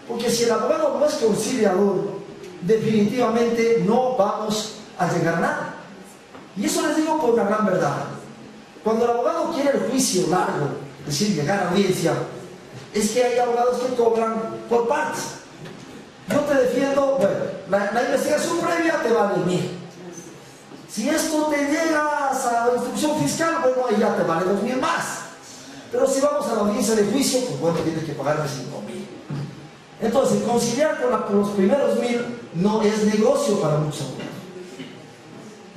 Porque si el abogado no es conciliador, definitivamente no vamos a llegar a nada. Y eso les digo por una gran verdad. Cuando el abogado quiere el juicio largo, es decir, llegar a audiencia, es que hay abogados que cobran por partes. Yo te defiendo, bueno, la investigación previa te vale 1.000. Si esto te llegas a la instrucción fiscal, bueno, ahí ya te vale 2.000 más. Pero si vamos a la audiencia de juicio, pues bueno, tienes que pagarme 5.000. Entonces, conciliar con los primeros 1.000 no es negocio para muchos abogados.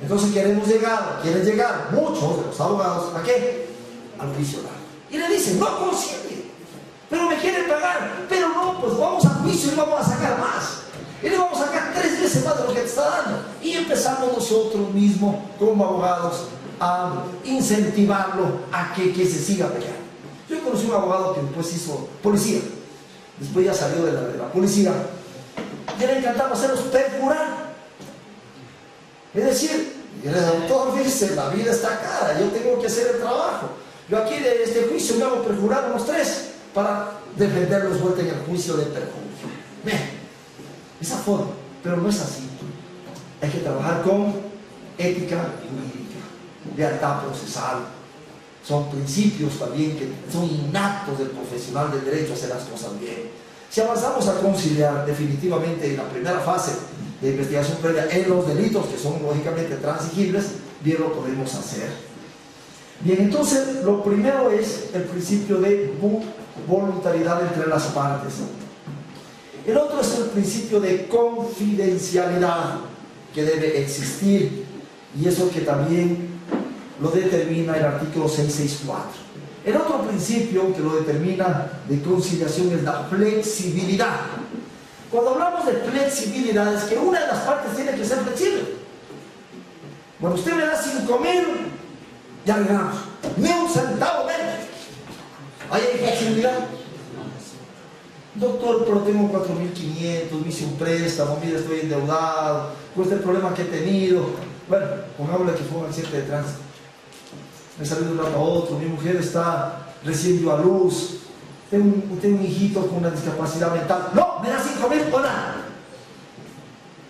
Entonces quieren llegar muchos de los abogados, ¿a qué? Al juicio largo. Y le dicen: no concilie, pero me quieren pagar. Pero no, pues vamos al juicio y vamos a sacar más. Y le vamos a sacar 3 veces más de lo que te está dando. Y empezamos nosotros mismos, como abogados, a incentivarlo a que se siga peleando. Yo conocí un abogado que después hizo policía. Después ya salió de la policía. Y le encantaba hacerlos perjurar. Es decir, el doctor dice: la vida está cara, yo tengo que hacer el trabajo. Yo aquí de este juicio me hago perjurar unos 3 para defenderlos vuelta en el juicio de perjuicio. Bien, esa forma, pero no es así. Hay que trabajar con ética jurídica, lealtad procesal. Son principios también que son innatos del profesional del derecho a hacer las cosas bien. Si avanzamos a conciliar definitivamente en la primera fase de investigación previa en los delitos que son lógicamente transigibles, bien lo podemos hacer. Bien, entonces lo primero es el principio de voluntariedad entre las partes. El otro es el principio de confidencialidad que debe existir, y eso que también lo determina el artículo 664. El otro principio que lo determina de conciliación es la flexibilidad. Cuando hablamos de flexibilidad es que una de las partes tiene que ser flexible. Bueno, usted me da 5.000, ya ganamos. Ni un centavo menos. ¿Ahí hay flexibilidad? Doctor, pero tengo 4.500, me hice un préstamo, mira, estoy endeudado, pues el problema que he tenido. Bueno, pongámosle que fue un accidente de tránsito. Me salió de un lado a otro, mi mujer está recién dio a luz, tengo un hijito con una discapacidad mental. No, me da 5.000 o nada.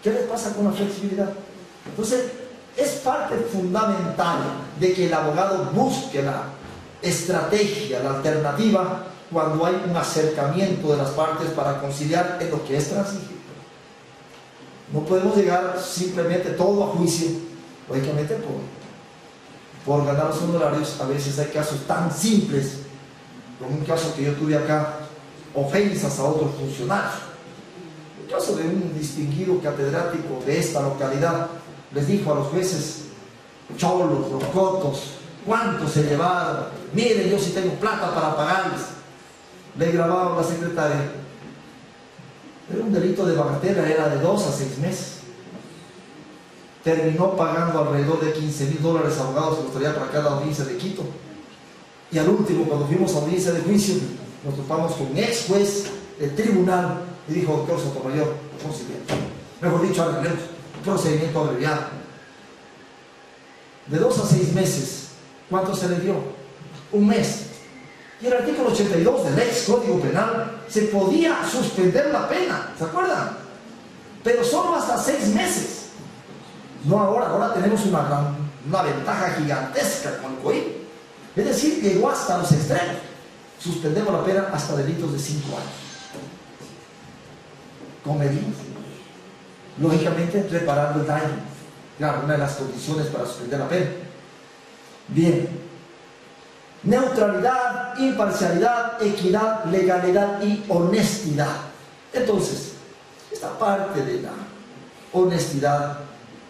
¿Qué le pasa con la flexibilidad? Entonces, es parte fundamental de que el abogado busque la estrategia, la alternativa, cuando hay un acercamiento de las partes para conciliar en lo que es transigible. No podemos llegar simplemente todo a juicio, lógicamente por ganar los honorarios. A veces hay casos tan simples, como un caso que yo tuve acá, ofensas a otros funcionarios. El caso de un distinguido catedrático de esta localidad les dijo a los jueces, cholos, locotos, ¿cuánto se llevaron? Miren, yo sí tengo plata para pagarles. Le grabaron la secretaria. Era un delito de bagatela, era de 2 a 6 meses. Terminó pagando alrededor de $15.000 abogados que nos traía para acá a la audiencia de Quito. Y al último, cuando fuimos a audiencia de juicio, nos topamos con un ex juez del tribunal y dijo, doctor Sotomayor, mejor dicho, arreglemos, procedimiento abreviado. De 2 a 6 meses, ¿cuánto se le dio? Un mes. Y el artículo 82 del ex Código Penal se podía suspender la pena, ¿se acuerdan? Pero solo hasta 6 meses. No ahora tenemos una ventaja gigantesca con el COIP. Es decir, llegó hasta los extremos. Suspendemos la pena hasta delitos de 5 años. Con medidas. Lógicamente, reparando el daño. Claro, una de las condiciones para suspender la pena. Bien. Neutralidad, imparcialidad, equidad, legalidad y honestidad. Entonces, esta parte de la honestidad,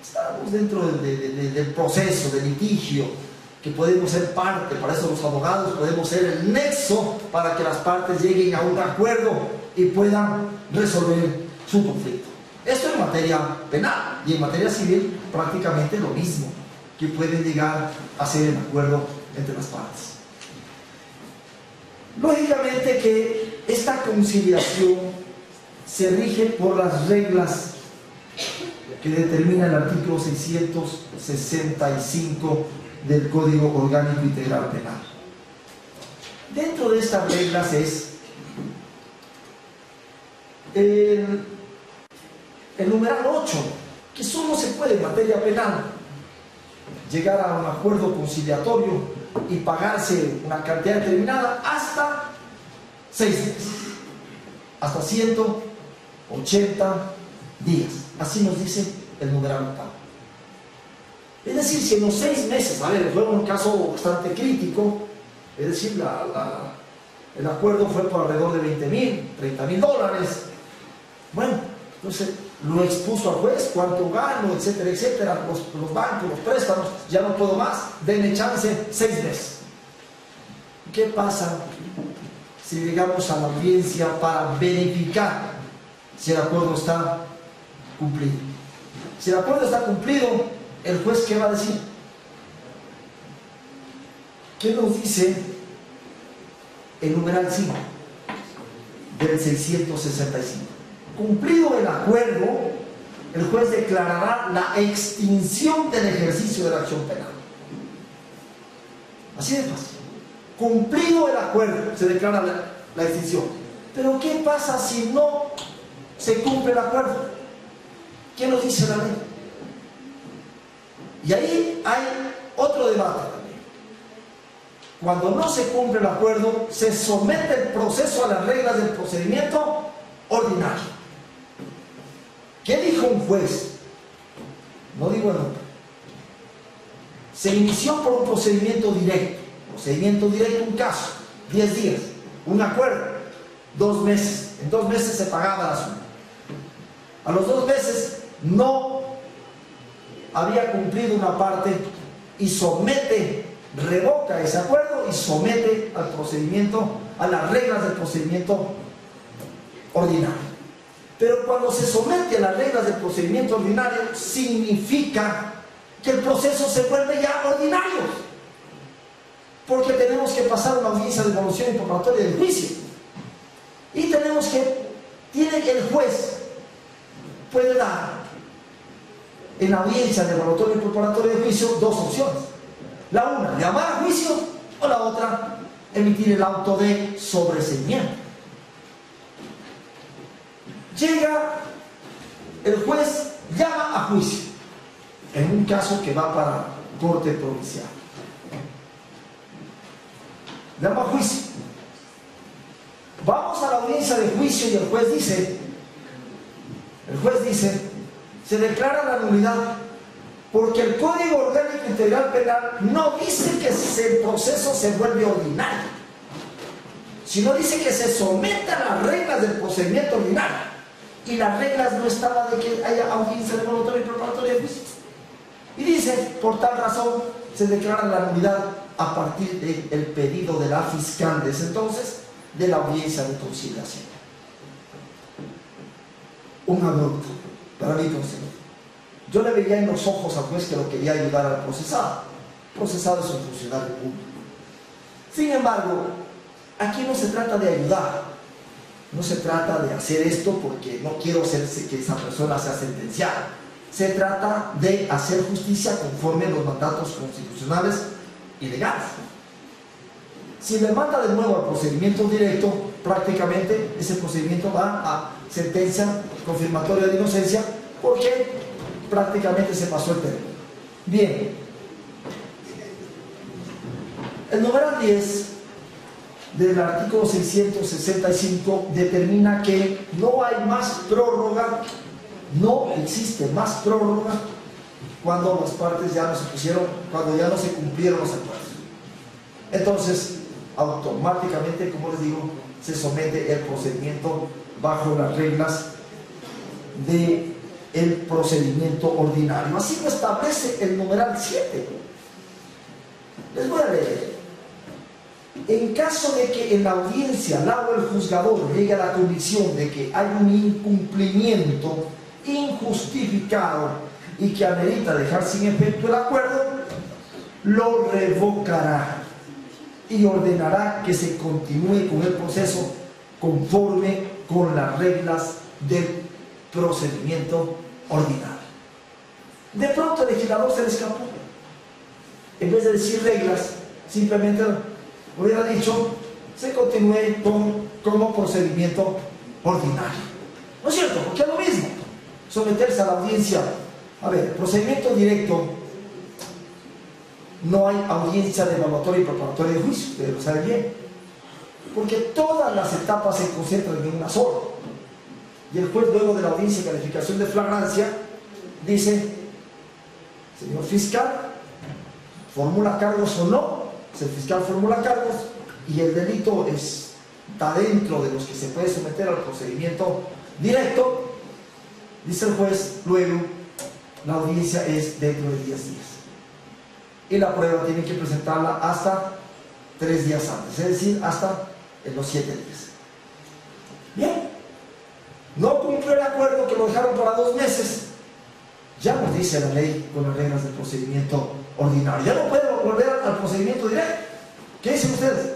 estamos dentro del proceso de litigio, que podemos ser parte. Para eso los abogados podemos ser el nexo para que las partes lleguen a un acuerdo y puedan resolver su conflicto. Esto en materia penal, y en materia civil prácticamente lo mismo, que pueden llegar a ser el acuerdo entre las partes. Lógicamente que esta conciliación se rige por las reglas que determina el artículo 665 del Código Orgánico Integral Penal. Dentro de estas reglas es el numeral 8, que solo se puede en materia penal llegar a un acuerdo conciliatorio y pagarse una cantidad determinada hasta 6 meses, hasta 180 días. Así nos dice el numeral 8. Es decir, si en los 6 meses, a ver, fue un caso bastante crítico, es decir, el acuerdo fue por alrededor de $20.000, $30.000. Bueno, entonces lo expuso al juez, cuánto gano, etcétera, etcétera, los bancos, los préstamos, ya no puedo más, denme chance, 6 meses. ¿Qué pasa si llegamos a la audiencia para verificar si el acuerdo está cumplido? Si el acuerdo está cumplido, ¿el juez qué va a decir? ¿Qué nos dice el numeral 5 del 665? Cumplido el acuerdo, el juez declarará la extinción del ejercicio de la acción penal. Así de fácil. Cumplido el acuerdo, se declara la extinción. Pero ¿qué pasa si no se cumple el acuerdo? ¿Qué nos dice la ley? Y ahí hay otro debate también. Cuando no se cumple el acuerdo, se somete el proceso a las reglas del procedimiento ordinario. ¿Qué dijo un juez? No digo el nombre. Se inició por un procedimiento directo. Procedimiento directo, un caso, 10 días, un acuerdo, 2 meses. En 2 meses se pagaba la suma. A los 2 meses no había cumplido una parte y revoca ese acuerdo y somete al procedimiento, a las reglas del procedimiento ordinario. Pero cuando se somete a las reglas del procedimiento ordinario, significa que el proceso se vuelve ya ordinario, porque tenemos que pasar una audiencia de evaluación y preparatoria del juicio, y el juez puede dar en la audiencia de evaluatorio y preparatoria de juicio 2 opciones. La una, llamar a juicio, o la otra, emitir el auto de sobreseimiento. Llega el juez, llama a juicio en un caso que va para corte provincial. Llama a juicio. Vamos a la audiencia de juicio y el juez dice, se declara la nulidad porque el Código Orgánico Integral Penal no dice que el proceso se vuelve ordinario, sino dice que se somete a las reglas del procedimiento ordinario, y las reglas no estaban de que haya audiencia de evaluatorio y preparatoria de juicio. Y dice, por tal razón se declara la nulidad a partir del pedido de la fiscal de ese entonces de la audiencia de conciliación. Un abrupto para mí, consejo. Yo le veía en los ojos al juez que lo quería ayudar al procesado. El procesado es un funcionario público. Sin embargo, aquí no se trata de ayudar, no se trata de hacer esto porque no quiero hacerse que esa persona sea sentenciada. Se trata de hacer justicia conforme a los mandatos constitucionales y legales. Si le manda de nuevo al procedimiento directo, prácticamente ese procedimiento va a sentencia confirmatoria de inocencia, porque prácticamente se pasó el término. Bien, el numeral 10 del artículo 665 determina que no hay más prórroga, no existe más prórroga cuando las partes ya no se pusieron, cuando ya no se cumplieron los acuerdos. Entonces, automáticamente, como les digo, se somete el procedimiento bajo las reglas del procedimiento ordinario. Así lo establece el numeral 7. Les voy a leer. En caso de que en la audiencia la o el juzgador llegue a la convicción de que hay un incumplimiento injustificado y que amerita dejar sin efecto el acuerdo, lo revocará y ordenará que se continúe con el proceso conforme con las reglas del procedimiento ordinario. De pronto el legislador se le escapó. En vez de decir reglas, simplemente hubiera dicho se continúe como procedimiento ordinario. ¿No es cierto? Porque es lo mismo someterse a la audiencia. A ver, procedimiento directo, no hay audiencia de evaluatorio y preparatoria de juicio, ustedes lo saben bien, porque todas las etapas se concentran en una sola. Y el juez, luego de la audiencia de calificación de flagrancia, dice: señor fiscal, ¿formula cargos o no? Si el fiscal formula cargos y el delito está dentro de los que se puede someter al procedimiento directo, dice el juez, luego la audiencia es dentro de 10 días. Y la prueba tiene que presentarla hasta 3 días antes, es decir, hasta en los 7 días. Bien, no cumplió el acuerdo, que lo dejaron para 2 meses. Ya nos dice la ley con las reglas del procedimiento ordinario. Ya no puede volver al procedimiento directo. ¿Qué dicen ustedes?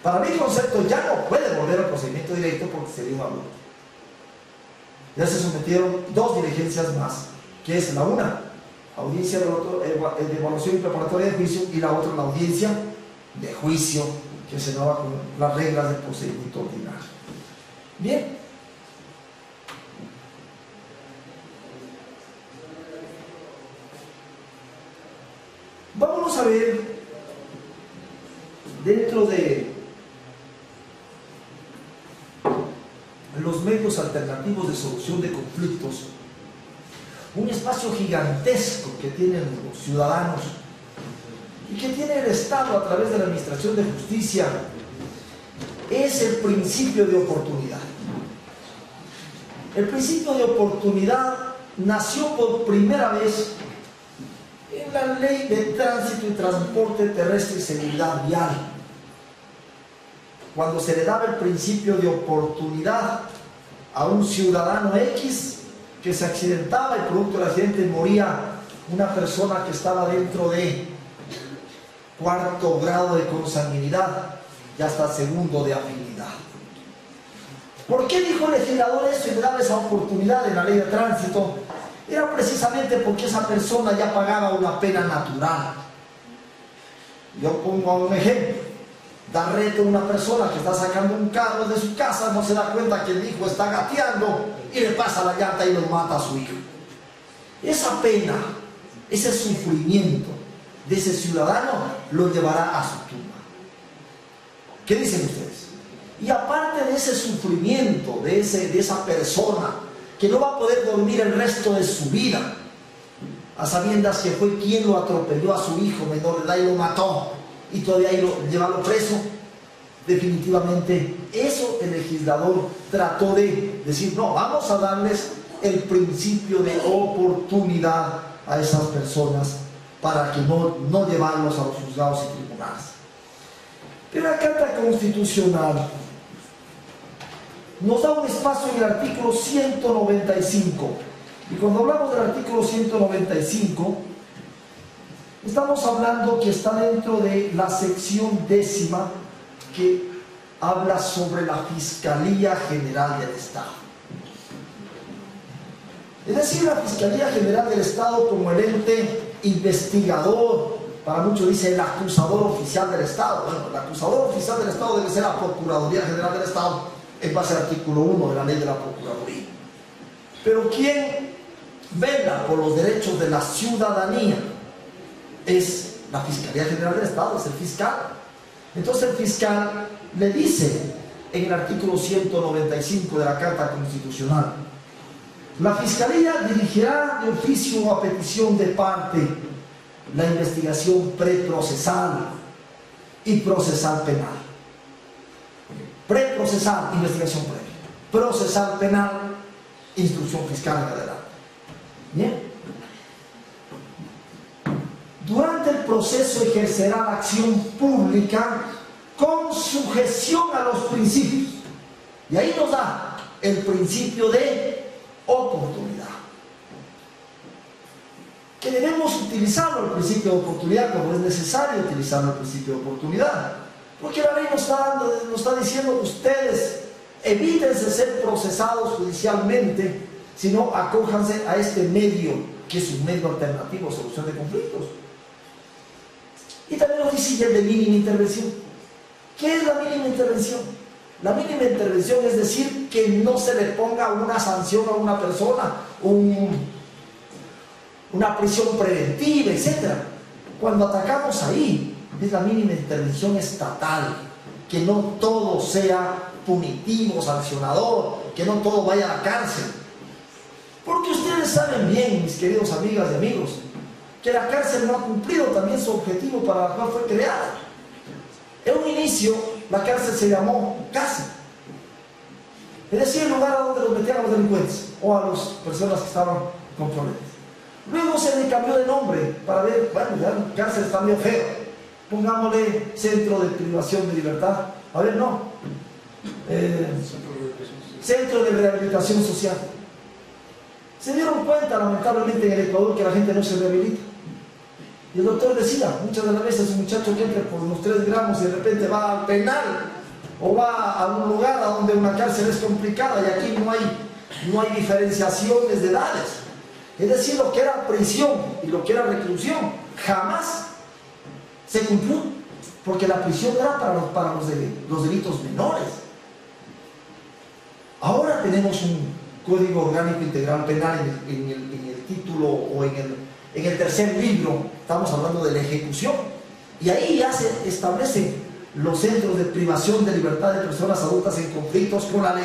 Para mi concepto, ya no puede volver al procedimiento directo porque sería un abuso. Ya se sometieron 2 diligencias más, que es la una, audiencia de evaluación y preparatoria de juicio, y la otra, la audiencia de juicio, que se daba con las reglas del procedimiento ordinario. Bien. dentro de los medios alternativos de solución de conflictos, un espacio gigantesco que tienen los ciudadanos y que tiene el Estado a través de la Administración de Justicia es el principio de oportunidad. El principio de oportunidad nació por primera vez en la Ley de Tránsito y Transporte Terrestre y Seguridad Vial, cuando se le daba el principio de oportunidad a un ciudadano X que se accidentaba y producto del accidente moría una persona que estaba dentro de cuarto grado de consanguinidad y hasta segundo de afinidad. ¿Por qué dijo el legislador eso y le daba esa oportunidad en la ley de tránsito? Era precisamente porque esa persona ya pagaba una pena natural. Yo pongo un ejemplo. Da reto a una persona que está sacando un carro de su casa, no se da cuenta que el hijo está gateando y le pasa la llanta y lo mata a su hijo. Esa pena, ese sufrimiento de ese ciudadano lo llevará a su tumba. ¿Qué dicen ustedes? Y aparte de ese sufrimiento de esa persona que no va a poder dormir el resto de su vida, a sabiendas que fue quien lo atropelló a su hijo menor de edad y lo mató, y todavía llevarlo preso, definitivamente eso el legislador trató de decir: no, vamos a darles el principio de oportunidad a esas personas para que no llevarlos a los juzgados y tribunales. Pero la Carta Constitucional nos da un espacio en el artículo 195, y cuando hablamos del artículo 195 estamos hablando que está dentro de la sección 10ª que habla sobre la Fiscalía General del Estado. Es decir, la Fiscalía General del Estado como el ente investigador, para muchos dice el acusador oficial del Estado. Bueno, el acusador oficial del Estado debe ser la Procuraduría General del Estado en base al artículo 1 de la ley de la Procuraduría. Pero quien vela por los derechos de la ciudadanía es la Fiscalía General del Estado, es el fiscal. Entonces el fiscal le dice en el artículo 195 de la Carta Constitucional: la Fiscalía dirigirá de oficio o a petición de parte la investigación preprocesal y procesal penal. Preprocesal, investigación previa. Procesal penal, instrucción fiscal en adelante. Bien. Durante el proceso ejercerá la acción pública con sujeción a los principios. Y ahí nos da el principio de oportunidad. Que debemos utilizarlo, el principio de oportunidad, cuando es necesario utilizarlo, el principio de oportunidad. Porque la ley nos está diciendo: ustedes evítense ser procesados judicialmente, sino acójanse a este medio, que es un medio alternativo de solución de conflictos. Y también nos dice el de mínima intervención. ¿Qué es la mínima intervención? La mínima intervención es decir, que no se le ponga una sanción a una persona, una prisión preventiva, etc. Cuando atacamos ahí, es la mínima intervención estatal, que no todo sea punitivo, sancionador, que no todo vaya a la cárcel. Porque ustedes saben bien, mis queridos amigas y amigos, que la cárcel no ha cumplido también su objetivo para el cual fue creada. En un inicio, la cárcel se llamó cárcel, es decir, el lugar a donde los metían a los delincuentes o a las personas que estaban con problemas. Luego se le cambió de nombre para ver, bueno, ya la cárcel está medio feo, pongámosle centro de privación de libertad. A ver, no, centro de rehabilitación social. Se dieron cuenta, lamentablemente, en el Ecuador, que la gente no se rehabilita. Y el doctor decía, muchas de las veces un muchacho que entra por unos 3 gramos y de repente va al penal o va a un lugar a donde una cárcel es complicada, y aquí no hay diferenciaciones de edades. Es decir, lo que era prisión y lo que era reclusión jamás se cumplió, porque la prisión era para los delitos menores. Ahora tenemos un Código Orgánico Integral Penal en el título o en el tercer libro, estamos hablando de la ejecución, y ahí ya se establece los centros de privación de libertad de personas adultas en conflictos con la ley,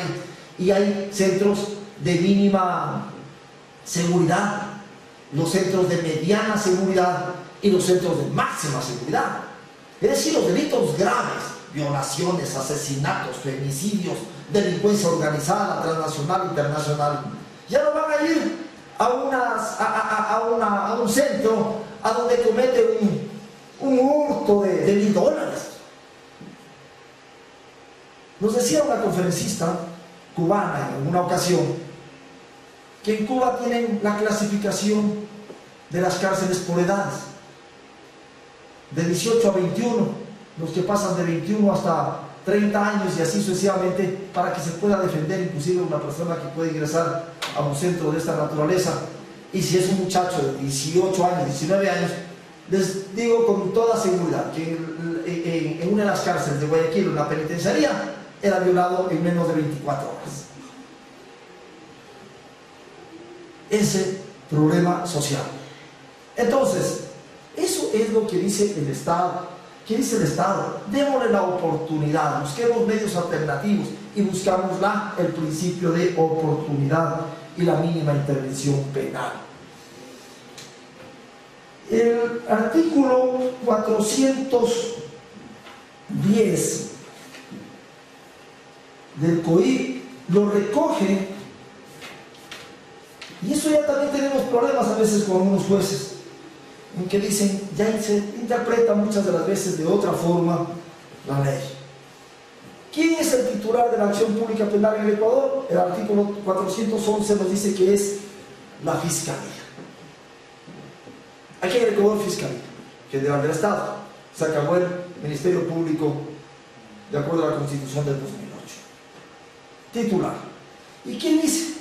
y hay centros de mínima seguridad, los centros de mediana seguridad y los centros de máxima seguridad. Es decir, los delitos graves, violaciones, asesinatos, femicidios, delincuencia organizada, transnacional, internacional, ya no van a ir a un centro a donde comete un hurto de $1,000. Nos decía una conferencista cubana en una ocasión que en Cuba tienen la clasificación de las cárceles por edades, de 18 a 21, los que pasan de 21 hasta 30 años y así sucesivamente, para que se pueda defender inclusive una persona que puede ingresar a un centro de esta naturaleza. Y si es un muchacho de 18 años, 19 años, les digo con toda seguridad que en una de las cárceles de Guayaquil, en la penitenciaría, era violado en menos de 24 horas. Ese problema social. Entonces, eso es lo que dice el Estado. ¿Qué dice el Estado? Démosle la oportunidad, busquemos medios alternativos y buscamos el principio de oportunidad y la mínima intervención penal. El artículo 410 del COIP lo recoge, y eso ya también tenemos problemas a veces con unos jueces, en que dicen, ya se interpreta muchas de las veces de otra forma la ley. ¿Quién es el titular de la acción pública penal en el Ecuador? El artículo 411 nos dice que es la Fiscalía. Aquí en el Ecuador, Fiscalía General del Estado. Se acabó el Ministerio Público de acuerdo a la Constitución del 2008. Titular. ¿Y quién dice?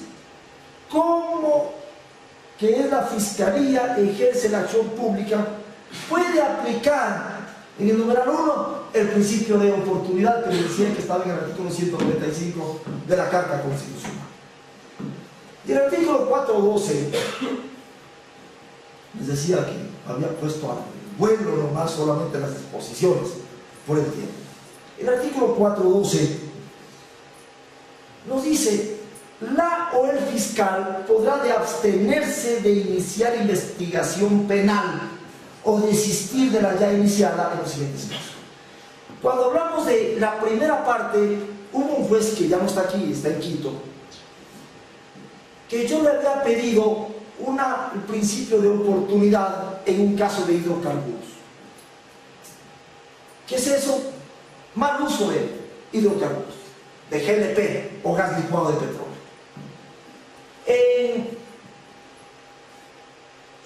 ¿Cómo que es la Fiscalía ejerce la acción pública? Puede aplicar en el numeral 1 el principio de oportunidad que les decía que estaba en el artículo 195 de la Carta Constitucional. Y el artículo 412 les decía que había puesto al vuelo nomás solamente las disposiciones por el tiempo. El artículo 412 nos dice: la o el fiscal podrá de abstenerse de iniciar investigación penal o desistir de la ya iniciada en los siguientes casos. Cuando hablamos de la primera parte, hubo un juez que ya no está aquí, está en Quito, que yo le había pedido el principio de oportunidad en un caso de hidrocarburos. ¿Qué es eso? Mal uso de hidrocarburos, de GLP o gas licuado de petróleo.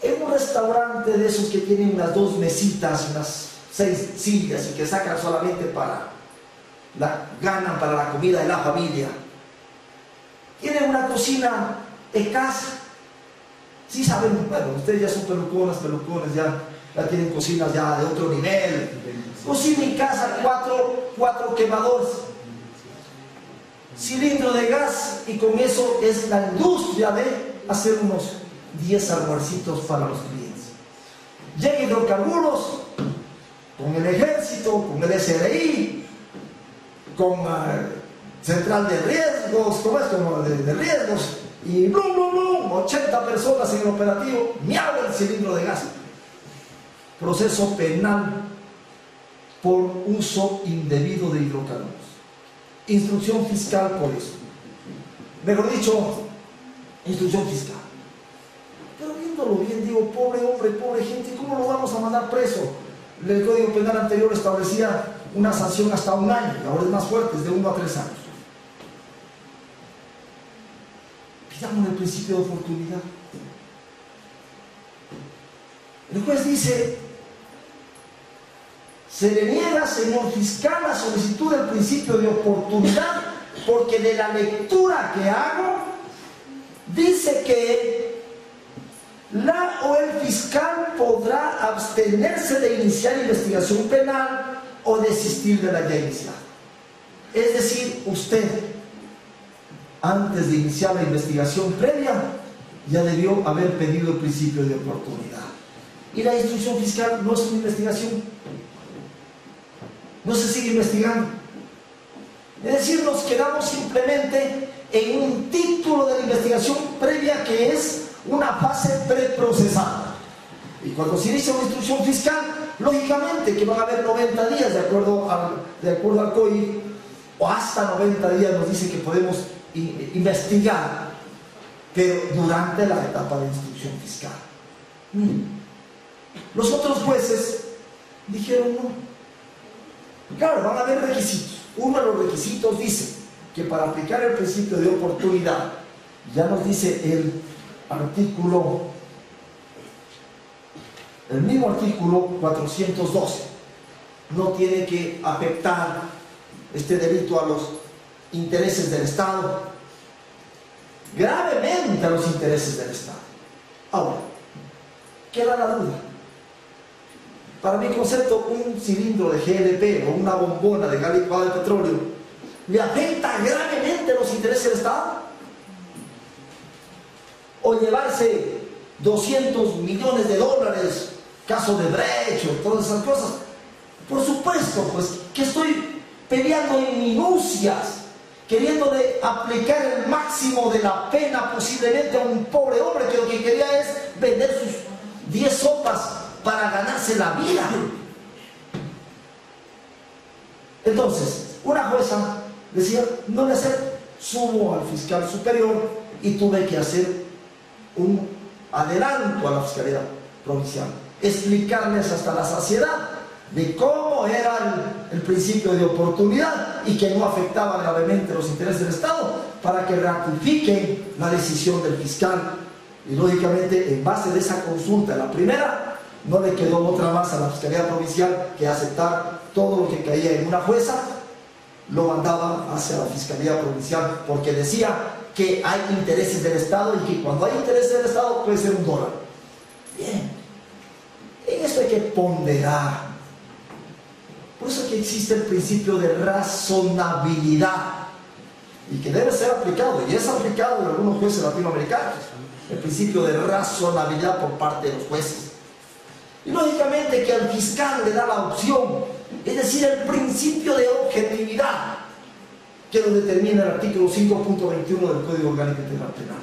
En un restaurante de esos que tienen unas 2 mesitas, unas 6 sillas y que sacan solamente ganan para la comida de la familia, tienen una cocina en casa. Sí saben, bueno, ustedes ya son pelucones, ya tienen cocinas ya de otro nivel. Cocina en casa, 4 quemadores, cilindro de gas, y con eso es la industria de hacer unos 10 almuercitos para los clientes. Llega hidrocarburos con el ejército, con el SRI, con central de riesgos, ¿cómo es? Como de riesgos, y blum, blum, blum, 80 personas en el operativo, miau el cilindro de gas. Proceso penal por uso indebido de hidrocarburos. Instrucción fiscal por eso. Mejor dicho, instrucción fiscal. Pero viéndolo bien, digo, pobre hombre, pobre gente, ¿cómo lo vamos a mandar preso? El Código Penal anterior establecía una sanción hasta 1 año, y ahora es más fuerte, es de 1 a 3 años. Pidamos el principio de oportunidad. El juez dice: se le niega, señor fiscal, la solicitud del principio de oportunidad, porque de la lectura que hago dice que la o el fiscal podrá abstenerse de iniciar investigación penal o desistir de la ya iniciada. Es decir, usted, antes de iniciar la investigación previa, ya debió haber pedido el principio de oportunidad. Y la instrucción fiscal no es una investigación. no se sigue investigando. Es decir, nos quedamos simplemente en un título de la investigación previa que es una fase preprocesal. Y cuando se inicia una instrucción fiscal, lógicamente que van a haber 90 días de acuerdo al COI, o hasta 90 días nos dice que podemos investigar, pero durante la etapa de instrucción fiscal. Los otros jueces dijeron no. Claro, van a haber requisitos. Uno de los requisitos dice que para aplicar el principio de oportunidad, ya nos dice el mismo artículo 412, no tiene que afectar este delito a los intereses del Estado, gravemente a los intereses del Estado. Ahora, queda la duda. Para mi concepto, un cilindro de GLP o una bombona de gas licuado de petróleo ¿le afecta gravemente a los intereses del Estado? O llevarse 200 millones de dólares, caso de Brecht, todas esas cosas. Por supuesto, pues, que estoy peleando en minucias, queriendo aplicar el máximo de la pena posiblemente a un pobre hombre que lo que quería es vender sus 10 sopas para ganarse la vida. Entonces, una jueza decía, no le acepto, subo al fiscal superior y tuve que hacer un adelanto a la Fiscalía Provincial, explicarles hasta la saciedad de cómo era el principio de oportunidad y que no afectaba gravemente los intereses del Estado, para que ratifiquen la decisión del fiscal. Y lógicamente, en base de esa consulta, la primera, no le quedó otra más a la Fiscalía Provincial que aceptar todo lo que caía en una jueza, lo mandaba hacia la Fiscalía Provincial, porque decía que hay intereses del Estado y que cuando hay intereses del Estado puede ser $1. Bien, en esto hay que ponderar. Por eso que existe el principio de razonabilidad y que debe ser aplicado, y es aplicado en algunos jueces latinoamericanos, el principio de razonabilidad por parte de los jueces. Y lógicamente que al fiscal le da la opción, es decir, el principio de objetividad, que lo determina el artículo 5.21 del Código Orgánico Integral Penal.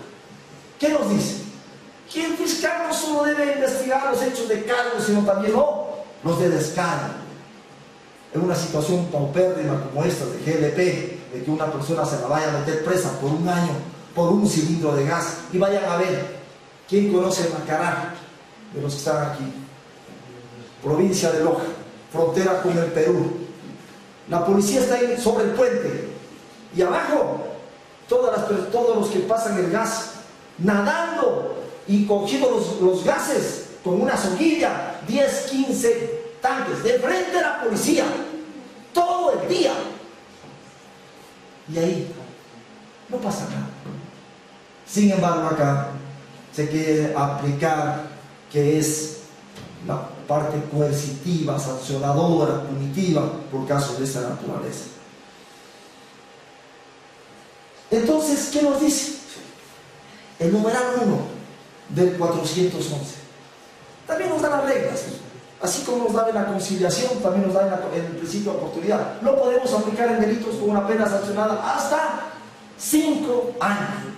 ¿Qué nos dice? Que el fiscal no solo debe investigar los hechos de cargo, sino también los de descargo. En una situación paupérrima como esta de GLP, de que una persona se la vaya a meter presa por un año por un cilindro de gas, y vayan a ver, ¿quién conoce Macará de los que están aquí? Provincia de Loja, frontera con el Perú. La policía está ahí sobre el puente y abajo todos los que pasan el gas nadando y cogiendo los gases con una soguilla, 10, 15 tanques de frente a la policía todo el día, y ahí no pasa nada. Sin embargo, acá se quiere aplicar que es la parte coercitiva, sancionadora, punitiva por casos de esta naturaleza. Entonces, ¿qué nos dice? El numeral 1 del 411 también nos da las reglas. Así como nos da en la conciliación, también nos da en el principio de oportunidad. Lo podemos aplicar en delitos con una pena sancionada hasta 5 años.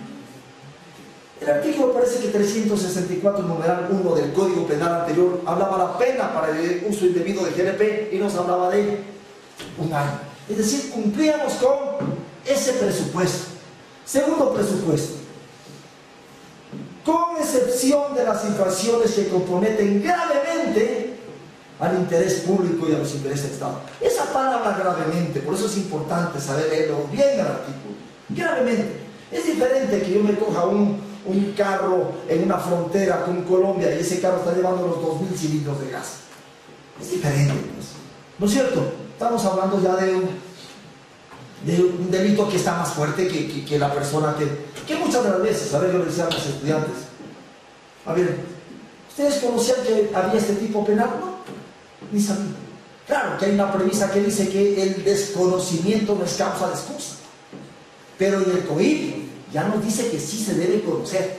El artículo parece que 364, numeral 1 del Código Penal anterior, hablaba la pena para el uso indebido de GLP y nos hablaba de 1 año. Es decir, cumplíamos con ese presupuesto. Segundo presupuesto. Con excepción de las infracciones que comprometen gravemente al interés público y a los intereses del Estado. Esa palabra gravemente, por eso es importante saber leerlo bien el artículo. Gravemente. Es diferente que yo me coja un carro en una frontera con Colombia y ese carro está llevando los 2000 cilindros de gas. Es diferente, pues. ¿No es cierto? Estamos hablando ya de un delito que está más fuerte que la persona que muchas de las veces, a ver, yo le decía a mis estudiantes, a ver, ¿ustedes conocían que había este tipo penal? No, ni sabían. Claro que hay una premisa que dice que el desconocimiento no es causa de excusa, pero en el COIP ya nos dice que sí se debe conocer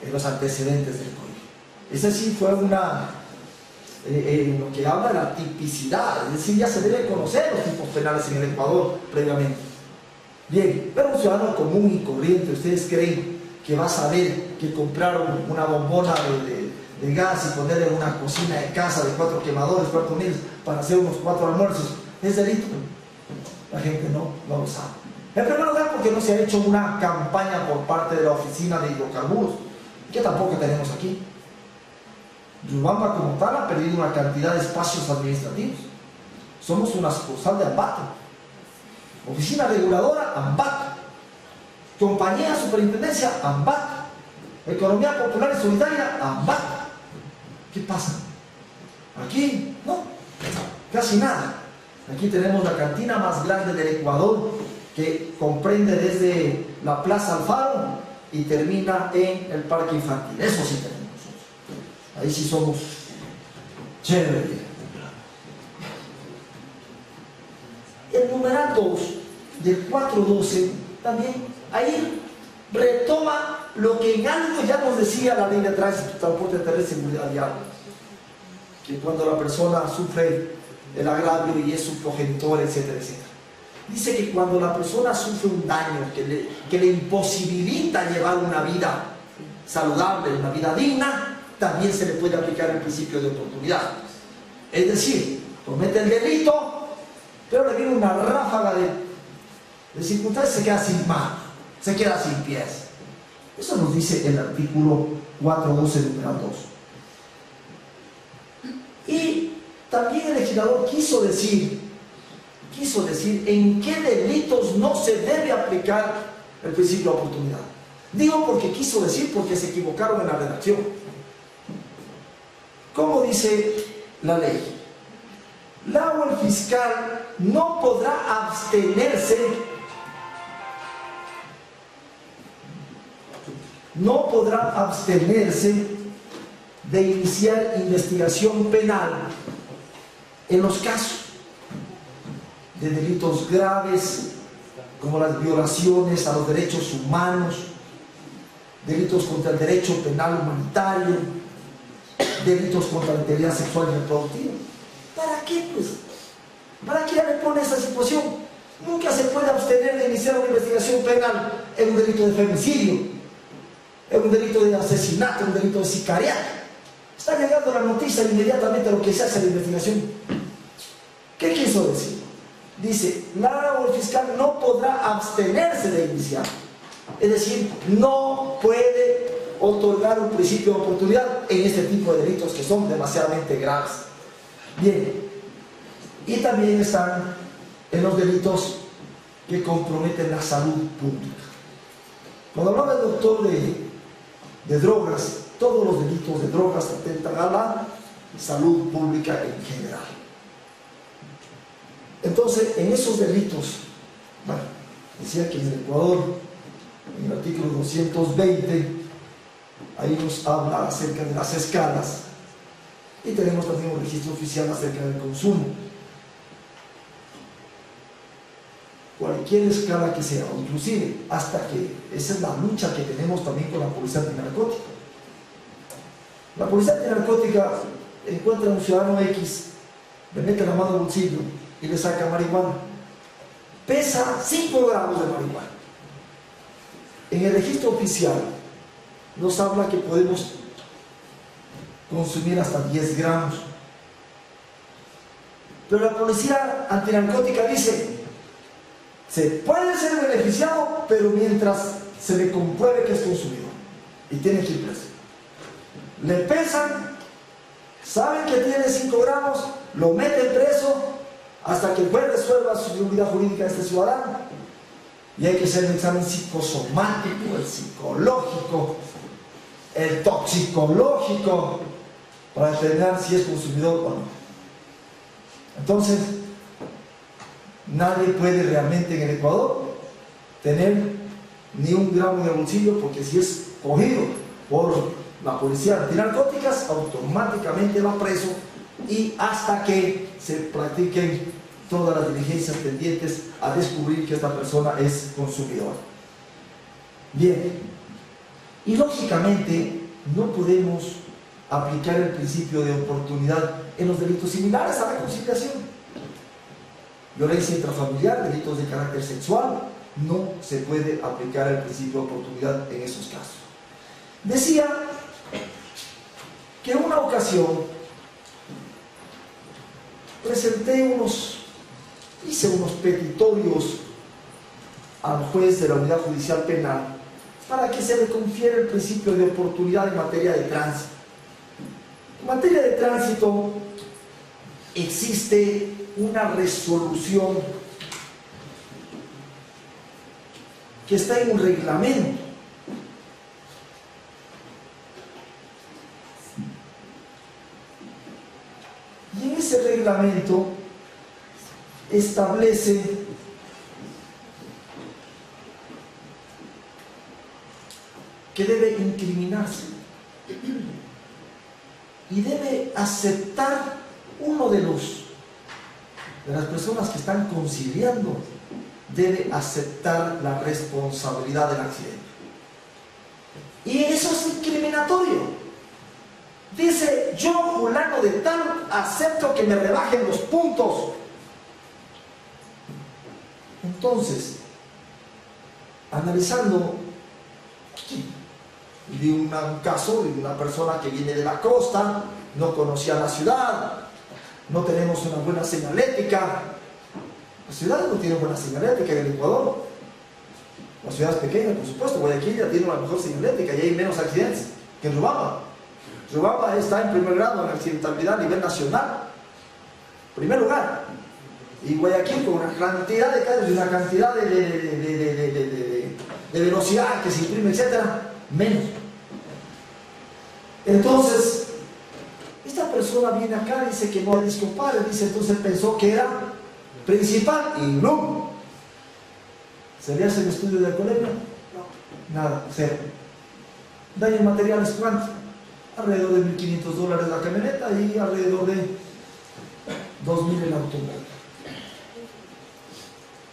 en los antecedentes del COIP. Esa sí fue una en lo que habla de la tipicidad, es decir, ya se deben conocer los tipos penales en el Ecuador previamente. Bien, pero un ciudadano común y corriente, ¿ustedes creen que va a saber que compraron una bombona de gas y ponerle en una cocina de casa de 4 quemadores, 4 mil, para hacer unos 4 almuerzos? ¿Es delito? La gente no lo sabe. En primer lugar, porque no se ha hecho una campaña por parte de la Oficina de Hidrocarburos, que tampoco tenemos aquí. Yubamba como tal ha perdido una cantidad de espacios administrativos. Somos una sucursal de Ambato. Oficina reguladora, Ambato. Compañía Superintendencia, Ambato. Economía Popular y Solidaria, Ambato. ¿Qué pasa? Aquí, no, casi nada. Aquí tenemos la cantina más grande del Ecuador, que comprende desde la Plaza Alfaro y termina en el Parque Infantil. Eso sí tenemos nosotros. Ahí sí somos chéveres. El numeral 2 del 412 también ahí retoma lo que en algo ya nos decía la Ley de Tránsito, Transporte Terrestre y Seguridad Vial, que cuando la persona sufre el agravio y es su progenitor, etcétera, etcétera. Dice que cuando la persona sufre un daño que le imposibilita llevar una vida saludable, una vida digna, también se le puede aplicar el principio de oportunidad. Es decir, comete el delito, pero le viene una ráfaga de circunstancias, se queda sin mano, se queda sin pies. Eso nos dice el artículo 412 numeral 2. Y también el legislador quiso decir en qué delitos no se debe aplicar el principio de oportunidad. Digo porque quiso decir, porque se equivocaron en la redacción. ¿Cómo dice la ley? La o el fiscal no podrá abstenerse de iniciar investigación penal en los casos de delitos graves como las violaciones a los derechos humanos, delitos contra el derecho penal humanitario, delitos contra la integridad sexual y reproductiva. ¿Para qué, pues? ¿Para qué le pone esa situación? Nunca se puede abstener de iniciar una investigación penal en un delito de femicidio, en un delito de asesinato, en un delito de sicariato. Está llegando la noticia inmediatamente a lo que se hace la investigación. ¿Qué quiso decir? Dice, la o el fiscal no podrá abstenerse de iniciar. Es decir, no puede otorgar un principio de oportunidad en este tipo de delitos que son demasiadamente graves. Bien, y también están en los delitos que comprometen la salud pública. Cuando hablaba el doctor de drogas, todos los delitos de drogas atentan a la salud pública en general. Entonces, en esos delitos, bueno, decía que en el Ecuador, en el artículo 220, ahí nos habla acerca de las escalas, y tenemos también un registro oficial acerca del consumo. Cualquier escala que sea, o inclusive hasta que esa es la lucha que tenemos también con la policía antinarcótica. La policía antinarcótica encuentra a un ciudadano X, le mete la mano al bolsillo y le saca marihuana. Pesa 5 gramos de marihuana. En el registro oficial nos habla que podemos consumir hasta 10 gramos. Pero la policía antinarcótica dice, se puede ser beneficiado, pero mientras se le compruebe que es consumidor. Y tiene que ir preso. Le pesan, saben que tiene 5 gramos, lo meten preso hasta que el juez resuelva su seguridad jurídica de este ciudadano. Y hay que hacer el examen psicosomático, el psicológico, el toxicológico, para determinar si es consumidor o no. Entonces, nadie puede realmente en el Ecuador tener ni un gramo en el bolsillo, porque si es cogido por la policía antinarcóticas, automáticamente va preso, y hasta que se practiquen todas las diligencias pendientes a descubrir que esta persona es consumidora. Bien, y lógicamente no podemos aplicar el principio de oportunidad en los delitos similares a la conciliación. Violencia intrafamiliar, delitos de carácter sexual, no se puede aplicar el principio de oportunidad en esos casos. Decía que en una ocasión hice unos petitorios al juez de la Unidad Judicial Penal para que se le confiera el principio de oportunidad en materia de tránsito. En materia de tránsito existe una resolución que está en un reglamento. Y en ese reglamento establece que debe incriminarse y debe aceptar uno de las personas que están conciliando, debe aceptar la responsabilidad del accidente. Y eso es incriminatorio. Dice: yo, fulano de tal, acepto que me rebajen los puntos. Entonces, analizando de un caso de una persona que viene de la costa, no conocía la ciudad, no tenemos una buena señalética. Las ciudades no tienen buena señalética en el Ecuador. Las ciudades pequeñas, por supuesto. Guayaquil ya tiene una mejor señalética y hay menos accidentes que en Riobamba. Riobamba está en primer grado en accidentabilidad a nivel nacional, primer lugar. Y Guayaquil, con una cantidad de casos y una cantidad de velocidad que se imprime, etcétera, menos. Entonces, esta persona viene acá y dice que no hay disculpable, dice, entonces pensó que era principal y no. ¿Se le hace el estudio de colegio? No, nada, cero. Daños materiales, ¿cuánto? Alrededor de $1.500 la camioneta y alrededor de $2.000 el automóvil.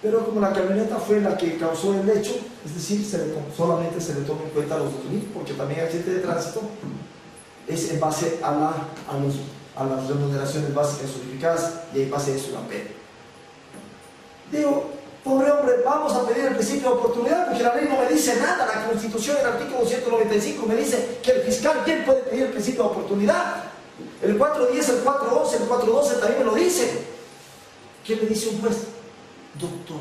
Pero como la camioneta fue la que causó el hecho, es decir, solamente se le toma en cuenta los 2.000, porque también el accidente de tránsito es en base a las remuneraciones básicas unificadas y en base a eso la pena. Digo, pobre hombre, vamos a pedir el principio de oportunidad, porque la ley no me dice nada. La Constitución, el artículo 195, me dice que el fiscal bien puede pedir el principio de oportunidad. El 410, el 411, el 412 también me lo dice. ¿Qué me dice un juez? Doctor,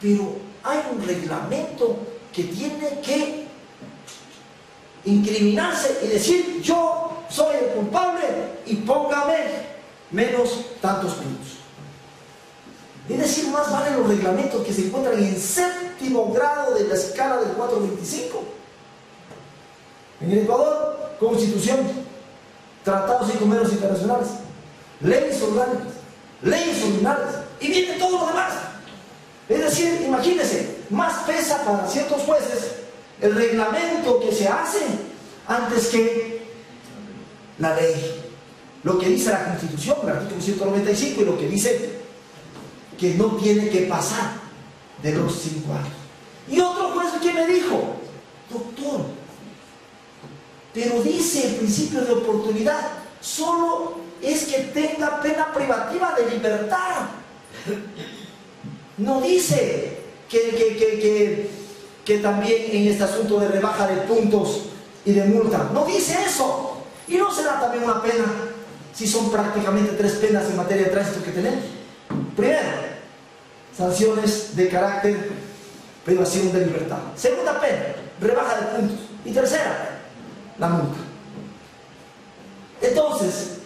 pero hay un reglamento que tiene que incriminarse y decir: yo soy el culpable y póngame menos tantos puntos. Es decir, más valen los reglamentos que se encuentran en séptimo grado de la escala del 425. En el Ecuador, Constitución, tratados y convenios internacionales, leyes orgánicas, leyes ordinarias, y viene todo lo demás. Es decir, imagínense, más pesa para ciertos jueces el reglamento que se hace antes que la ley. Lo que dice la Constitución, el artículo 195, y lo que dice que no tiene que pasar de los 5 años. Y otro juez que me dijo: doctor, pero dice el principio de oportunidad, solo es que tenga pena privativa de libertad. No dice que también en este asunto de rebaja de puntos y de multa, no dice eso. Y no será también una pena, si son prácticamente 3 penas en materia de tránsito que tenemos. Primero, sanciones de carácter privación de libertad. Segunda pena, rebaja de puntos. Y tercera, la multa. Entonces,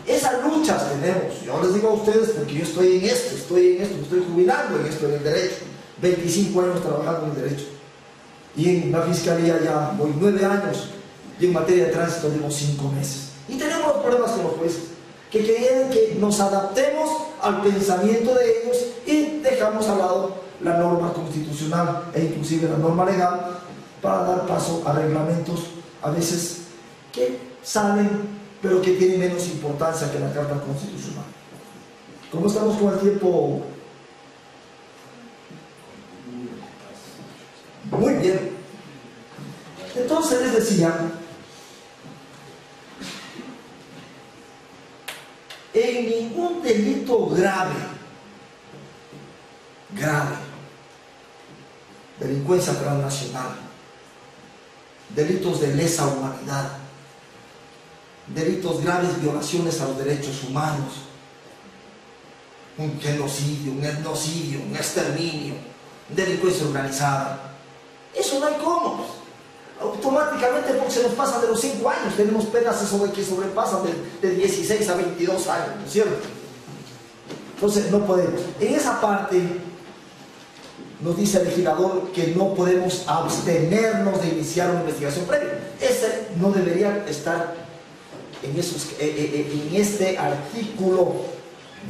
esas luchas tenemos. Yo les digo a ustedes porque yo estoy en esto, me estoy jubilando en esto, en el derecho. 25 años trabajando en el derecho. Y en la fiscalía ya voy 9 años. Y en materia de tránsito llevo 5 meses. Y tenemos los problemas con los jueces, que quieren que nos adaptemos al pensamiento de ellos y dejamos al lado la norma constitucional e inclusive la norma legal para dar paso a reglamentos a veces que salen pero que tienen menos importancia que la Carta Constitucional. ¿Cómo estamos con el tiempo? Muy bien. Entonces les decía en ningún delito grave, delincuencia transnacional, delitos de lesa humanidad, delitos graves, violaciones a los derechos humanos, un genocidio, un etnocidio, un exterminio, delincuencia organizada, eso no hay cómo. Automáticamente, porque se nos pasan de los 5 años, tenemos penas que sobrepasan de 16 a 22 años, ¿no es cierto? Entonces no podemos. En esa parte nos dice el legislador que no podemos abstenernos de iniciar una investigación previa. Ese no debería estar en este artículo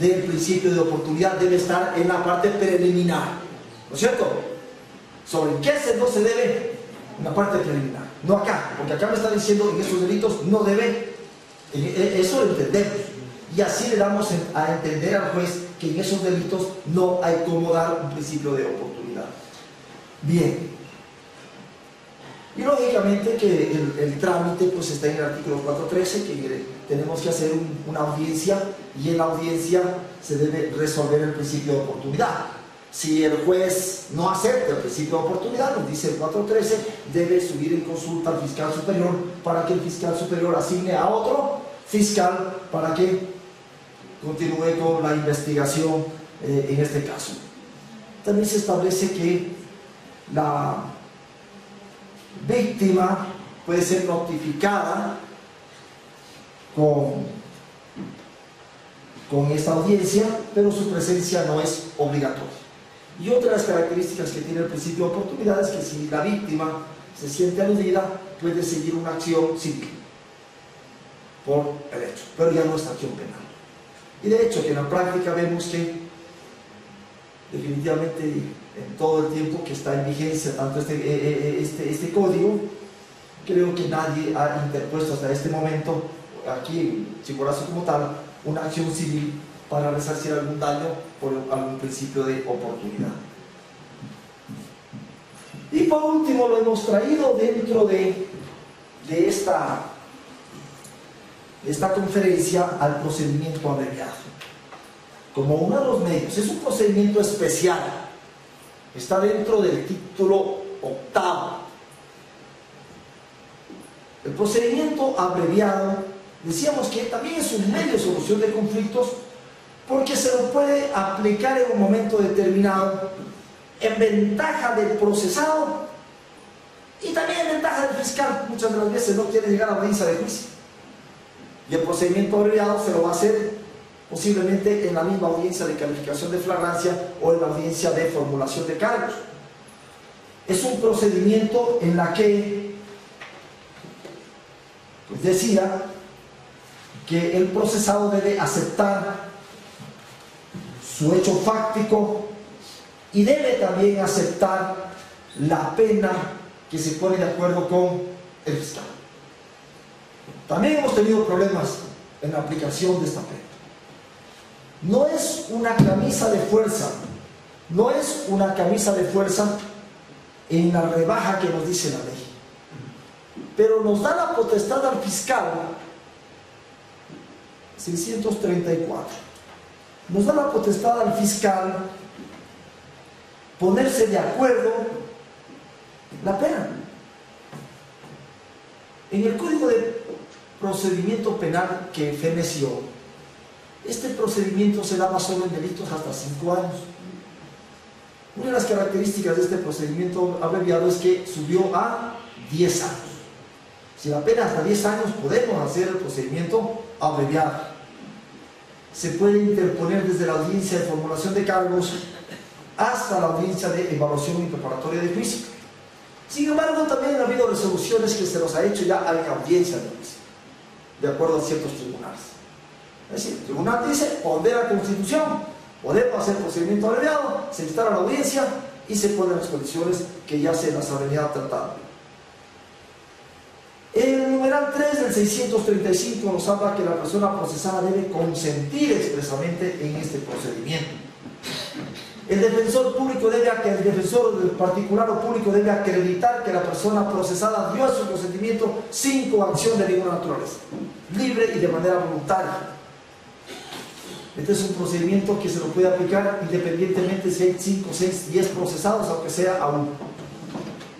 del principio de oportunidad, debe estar en la parte preliminar, ¿no es cierto? ¿Sobre qué no se debe? En la parte preliminar, no acá, porque acá me está diciendo en estos delitos no debe, eso lo entendemos, y así le damos a entender al juez que en esos delitos no hay como dar un principio de oportunidad. Bien, y lógicamente que el trámite pues está en el artículo 413, que tenemos que hacer una audiencia, y en la audiencia se debe resolver el principio de oportunidad. Si el juez no acepta el principio de oportunidad, nos dice el 413, debe subir en consulta al fiscal superior para que el fiscal superior asigne a otro fiscal para que continúe con la investigación en este caso. También se establece que la víctima puede ser notificada con esta audiencia, pero su presencia no es obligatoria. Y otra de las características que tiene el principio de oportunidad es que si la víctima se siente aludida, puede seguir una acción civil por el hecho, pero ya no es acción penal. Y de hecho que en la práctica vemos que definitivamente en todo el tiempo que está en vigencia tanto este código, creo que nadie ha interpuesto hasta este momento aquí en Chimborazo como tal una acción civil para resarcir algún daño por algún principio de oportunidad. Y por último lo hemos traído dentro de esta conferencia al procedimiento abreviado como uno de los medios. Es un procedimiento especial, está dentro del título 8º. El procedimiento abreviado, decíamos que también es un medio de solución de conflictos porque se lo puede aplicar en un momento determinado en ventaja del procesado y también en ventaja del fiscal. Muchas de las veces no quiere llegar a la audiencia de juicio y el procedimiento abreviado se lo va a hacer posiblemente en la misma audiencia de calificación de flagrancia o en la audiencia de formulación de cargos. Es un procedimiento en la que pues decía que el procesado debe aceptar su hecho fáctico y debe también aceptar la pena que se pone de acuerdo con el fiscal. También hemos tenido problemas en la aplicación de esta pena. No es una camisa de fuerza, no es una camisa de fuerza en la rebaja que nos dice la ley, pero nos da la potestad al fiscal 634. Nos da la potestad al fiscal ponerse de acuerdo la pena. En el Código de Procedimiento Penal que feneció, este procedimiento se daba solo en delitos hasta 5 años. Una de las características de este procedimiento abreviado es que subió a 10 años. Si la pena hasta 10 años, podemos hacer el procedimiento abreviado. Se puede interponer desde la audiencia de formulación de cargos hasta la audiencia de evaluación y preparatoria de juicio. Sin embargo, también ha habido resoluciones que se los ha hecho ya en audiencia de juicio, de acuerdo a ciertos tribunales. Es decir, el tribunal dice, pondera la Constitución, podemos hacer procedimiento abreviado, se instala la audiencia y se ponen las condiciones que ya se las ha venido tratando. El numeral 3 del 635 nos habla que la persona procesada debe consentir expresamente en este procedimiento. El defensor particular o público debe acreditar que la persona procesada dio su consentimiento sin coacción de ninguna naturaleza, libre y de manera voluntaria. Este es un procedimiento que se lo puede aplicar independientemente si hay 5, 6, 10 procesados, aunque sea a uno.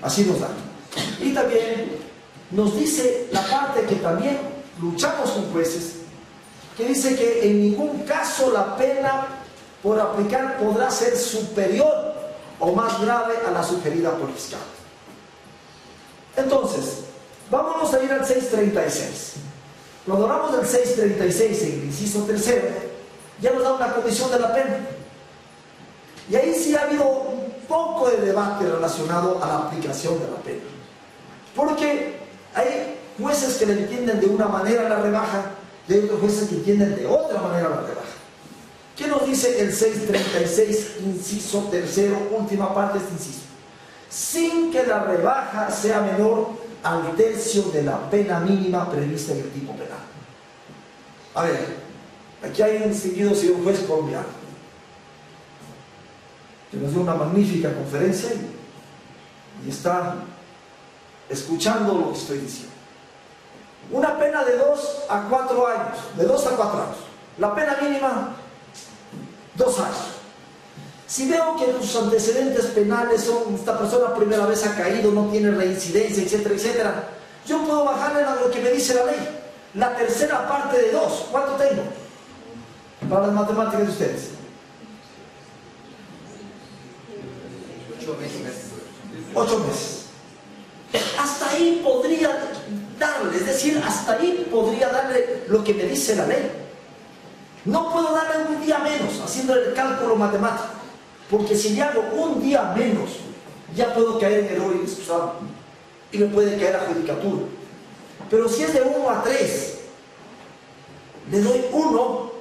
Así nos da. Y también nos dice la parte que también luchamos con jueces, que dice que en ningún caso la pena por aplicar podrá ser superior o más grave a la sugerida por el fiscal. Entonces, vámonos a ir al 636. Cuando hablamos del 636 en el inciso tercero, ya nos da una condición de la pena. Y ahí sí ha habido un poco de debate relacionado a la aplicación de la pena. Porque hay jueces que le entienden de una manera la rebaja y hay otros jueces que entienden de otra manera la rebaja. ¿Qué nos dice el 636, inciso tercero, última parte de este inciso? Sin que la rebaja sea menor al tercio de la pena mínima prevista en el tipo penal. A ver, aquí hay un distinguido señor juez colombiano que nos dio una magnífica conferencia y está escuchando lo que estoy diciendo. Una pena de 2 a 4 años, de 2 a 4 años. La pena mínima, 2 años. Si veo que sus antecedentes penales son, esta persona primera vez ha caído, no tiene reincidencia, etcétera, etcétera, yo puedo bajarle a lo que me dice la ley. La tercera parte de 2, ¿cuánto tengo? Para las matemáticas de ustedes. 8 meses. Hasta ahí podría darle, es decir, hasta ahí podría darle lo que me dice la ley. No puedo darle un día menos, haciendo el cálculo matemático, porque si le hago un día menos, ya puedo caer en error inexcusable y me puede caer a judicatura. Pero si es de 1 a 3, le doy 1,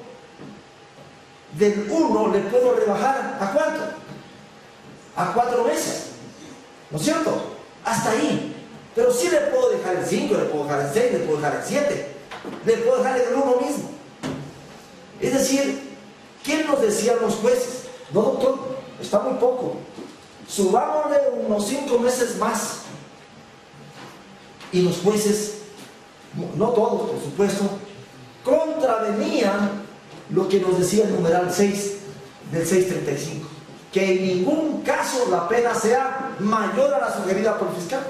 del 1 le puedo rebajar ¿a cuánto? A 4 meses, ¿no es cierto? Hasta ahí. Pero sí le puedo dejar el 5, le puedo dejar el 6, le puedo dejar el 7, le puedo dejar el 1 mismo. Es decir, ¿qué nos decían los jueces? No, doctor, está muy poco, subámosle unos 5 meses más. Y los jueces, no todos por supuesto, contravenían lo que nos decía el numeral 6 del 635, que en ningún caso la pena sea mayor a la sugerida por el fiscal.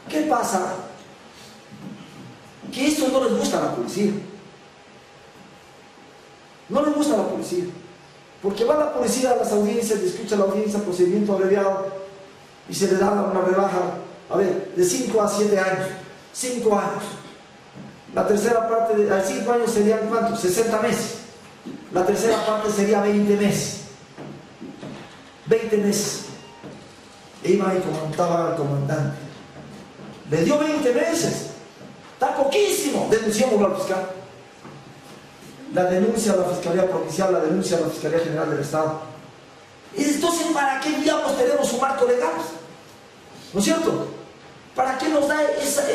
¿Qué pasa? Que esto no les gusta a la policía. No les gusta a la policía, porque va la policía a las audiencias, le escucha la audiencia, procedimiento abreviado, y se le da una rebaja, a ver, de 5 a 7 años, 5 años. La tercera parte, de 5 años serían ¿cuántos? 60 meses. La tercera parte sería 20 meses. 20 meses. E iba y comentaba al comandante. Le dio 20 meses. Está poquísimo. Denunciémoslo al fiscal. La denuncia a la Fiscalía Provincial, la denuncia a la Fiscalía General del Estado. Y entonces, ¿para qué diablos tenemos un marco legal? ¿No es cierto? ¿Para qué nos da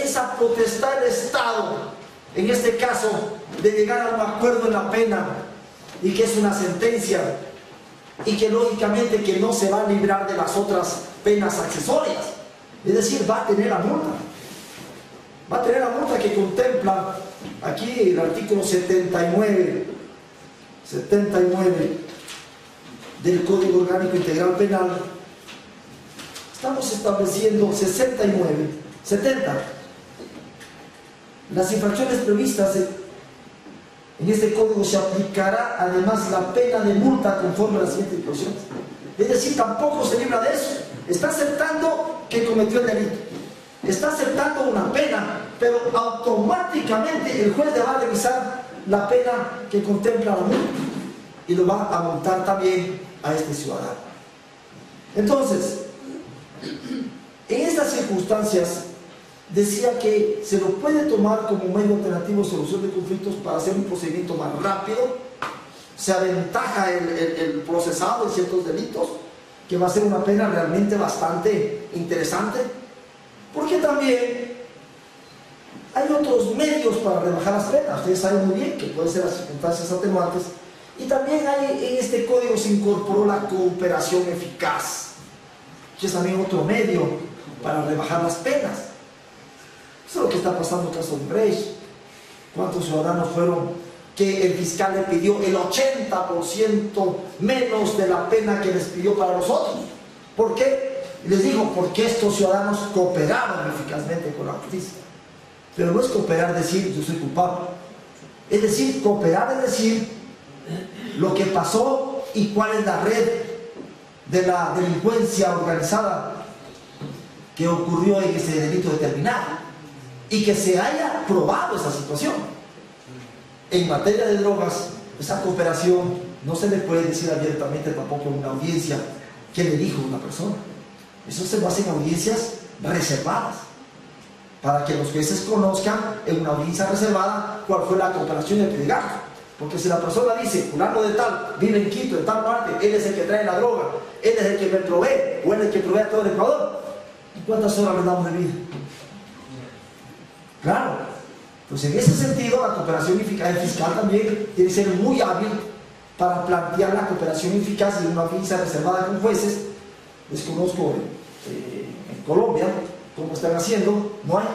esa potestad del Estado, en este caso, de llegar a un acuerdo en la pena y que es una sentencia y que lógicamente que no se va a librar de las otras penas accesorias? Es decir, va a tener la multa. Va a tener la multa que contempla aquí el artículo 79 del Código Orgánico Integral Penal. Estamos estableciendo 70. Las infracciones previstas en este código se aplicará además la pena de multa conforme a las siguientes disposiciones. Es decir, tampoco se libra de eso. Está aceptando que cometió el delito. Está aceptando una pena, pero automáticamente el juez le va a revisar la pena que contempla la multa y lo va a multar también a este ciudadano. Entonces, en estas circunstancias decía que se lo puede tomar como medio alternativo de solución de conflictos para hacer un procedimiento más rápido. Se aventaja el procesado en ciertos delitos, que va a ser una pena realmente bastante interesante, porque también hay otros medios para rebajar las penas. Ustedes saben muy bien que pueden ser las circunstancias atenuantes, y también hay, en este código se incorporó la cooperación eficaz, que es también otro medio para rebajar las penas. Eso es lo que está pasando en el caso de Brecht. ¿Cuántos ciudadanos fueron que el fiscal le pidió el 80% menos de la pena que les pidió para los otros. ¿Por qué? Les digo, porque estos ciudadanos cooperaron eficazmente con la justicia. Pero no es cooperar decir yo soy culpable. Es decir, cooperar es decir lo que pasó y cuál es la red de la delincuencia organizada que ocurrió en ese delito determinado y que se haya probado esa situación. En materia de drogas, esa cooperación no se le puede decir abiertamente tampoco en una audiencia que le dijo una persona. Eso se lo hace en audiencias reservadas, para que los jueces conozcan en una audiencia reservada cuál fue la cooperación y el pedigato. Porque si la persona dice, fulano de tal, vive en Quito, en tal parte, él es el que trae la droga, él es el que me provee, o él es el que provee a todo el Ecuador, ¿y cuántas horas le damos de vida? Claro. Pues en ese sentido, la cooperación eficaz del fiscal también tiene que ser muy hábil para plantear la cooperación eficaz en una audiencia reservada con jueces. Desconozco en Colombia cómo están haciendo, no hay.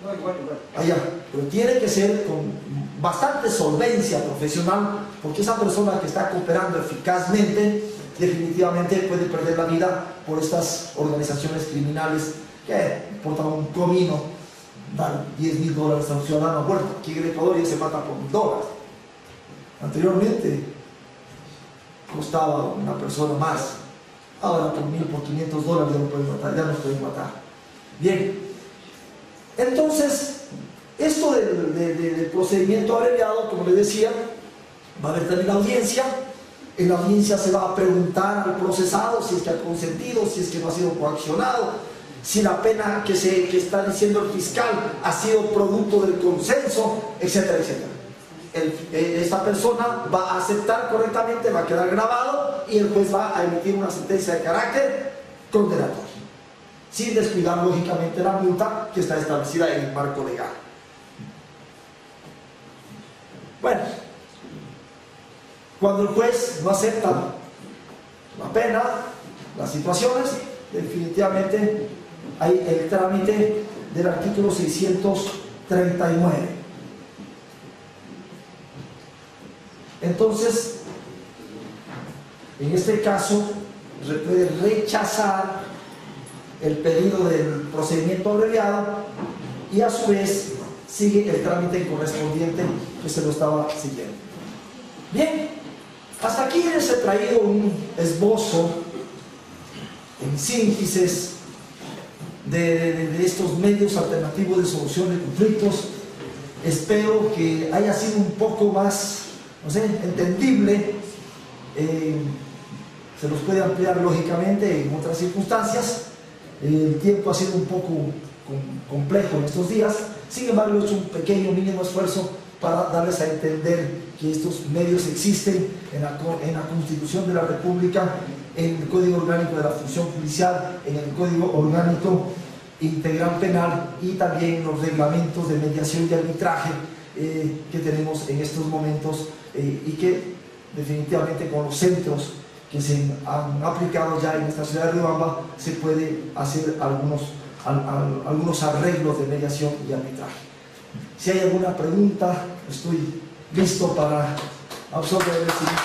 No, igual. Allá, pero tiene que ser con bastante solvencia profesional, porque esa persona que está cooperando eficazmente definitivamente puede perder la vida por estas organizaciones criminales que portan un comino, dan $10.000 a un ciudadano muerto. Aquí en el Ecuador ya se mata por $1.000. Anteriormente costaba una persona más, ahora por $1.000, por $500 ya no pueden matar, ya nos pueden matar. Bien, entonces esto del procedimiento abreviado, como les decía, va a haber también la audiencia. En la audiencia se va a preguntar al procesado si es que ha consentido, si es que no ha sido coaccionado, si la pena que está diciendo el fiscal ha sido producto del consenso, etcétera, etcétera. Esta persona va a aceptar correctamente, va a quedar grabado y el juez va a emitir una sentencia de carácter condenatorio, sin descuidar lógicamente la multa que está establecida en el marco legal. Bueno, cuando el juez no acepta la pena, las situaciones, definitivamente hay el trámite del artículo 639. Entonces, en este caso, se puede rechazar el pedido del procedimiento abreviado y a su vez sigue el trámite correspondiente que se lo estaba siguiendo. Bien, hasta aquí les he traído un esbozo en síntesis de estos medios alternativos de solución de conflictos. Espero que haya sido un poco más, no sé, entendible. Se los puede ampliar lógicamente en otras circunstancias. El tiempo ha sido un poco complejo en estos días. Sin embargo, he hecho un pequeño mínimo esfuerzo para darles a entender que estos medios existen en la Constitución de la República, en el Código Orgánico de la Función Judicial, en el Código Orgánico Integral Penal y también los reglamentos de mediación y arbitraje que tenemos en estos momentos y que definitivamente con los centros que se han aplicado ya en esta ciudad de Riobamba se puede hacer algunos arreglos de mediación y arbitraje. Si hay alguna pregunta, estoy listo para absorber el siguiente.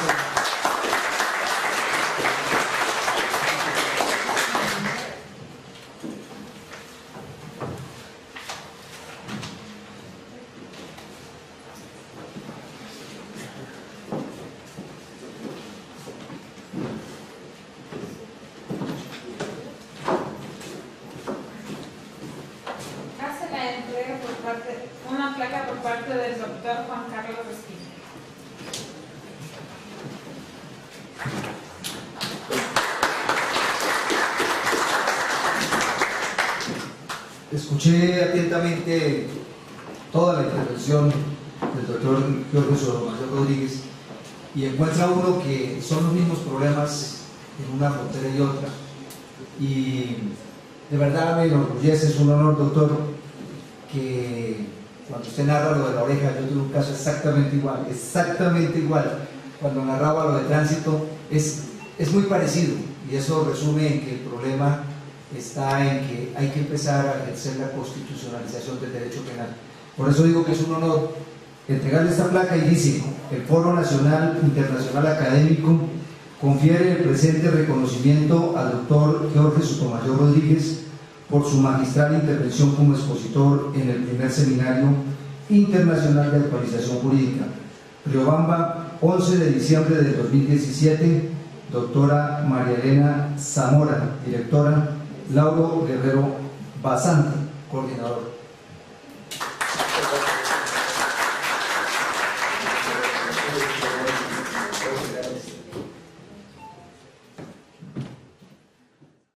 Una placa por parte del doctor Juan Carlos Espina. Escuché atentamente toda la intervención del doctor Jorge Sotomayor Rodríguez y encuentra uno que son los mismos problemas en una frontera y otra. Y de verdad me enorgullece, es un honor, doctor, que cuando usted narra lo de la oreja, yo tuve un caso exactamente igual. Cuando narraba lo de tránsito, es muy parecido, y eso resume en que el problema está en que hay que empezar a ejercer la constitucionalización del derecho penal. Por eso digo que es un honor entregarle esta placa y dice: el Foro Nacional Internacional Académico confiere el presente reconocimiento al doctor Jorge Sotomayor Rodríguez por su magistral intervención como expositor en el primer Seminario Internacional de Actualización Jurídica, Riobamba, 11 de diciembre del 2017, doctora María Elena Zamora, directora, Lauro Guerrero Basanta, coordinador.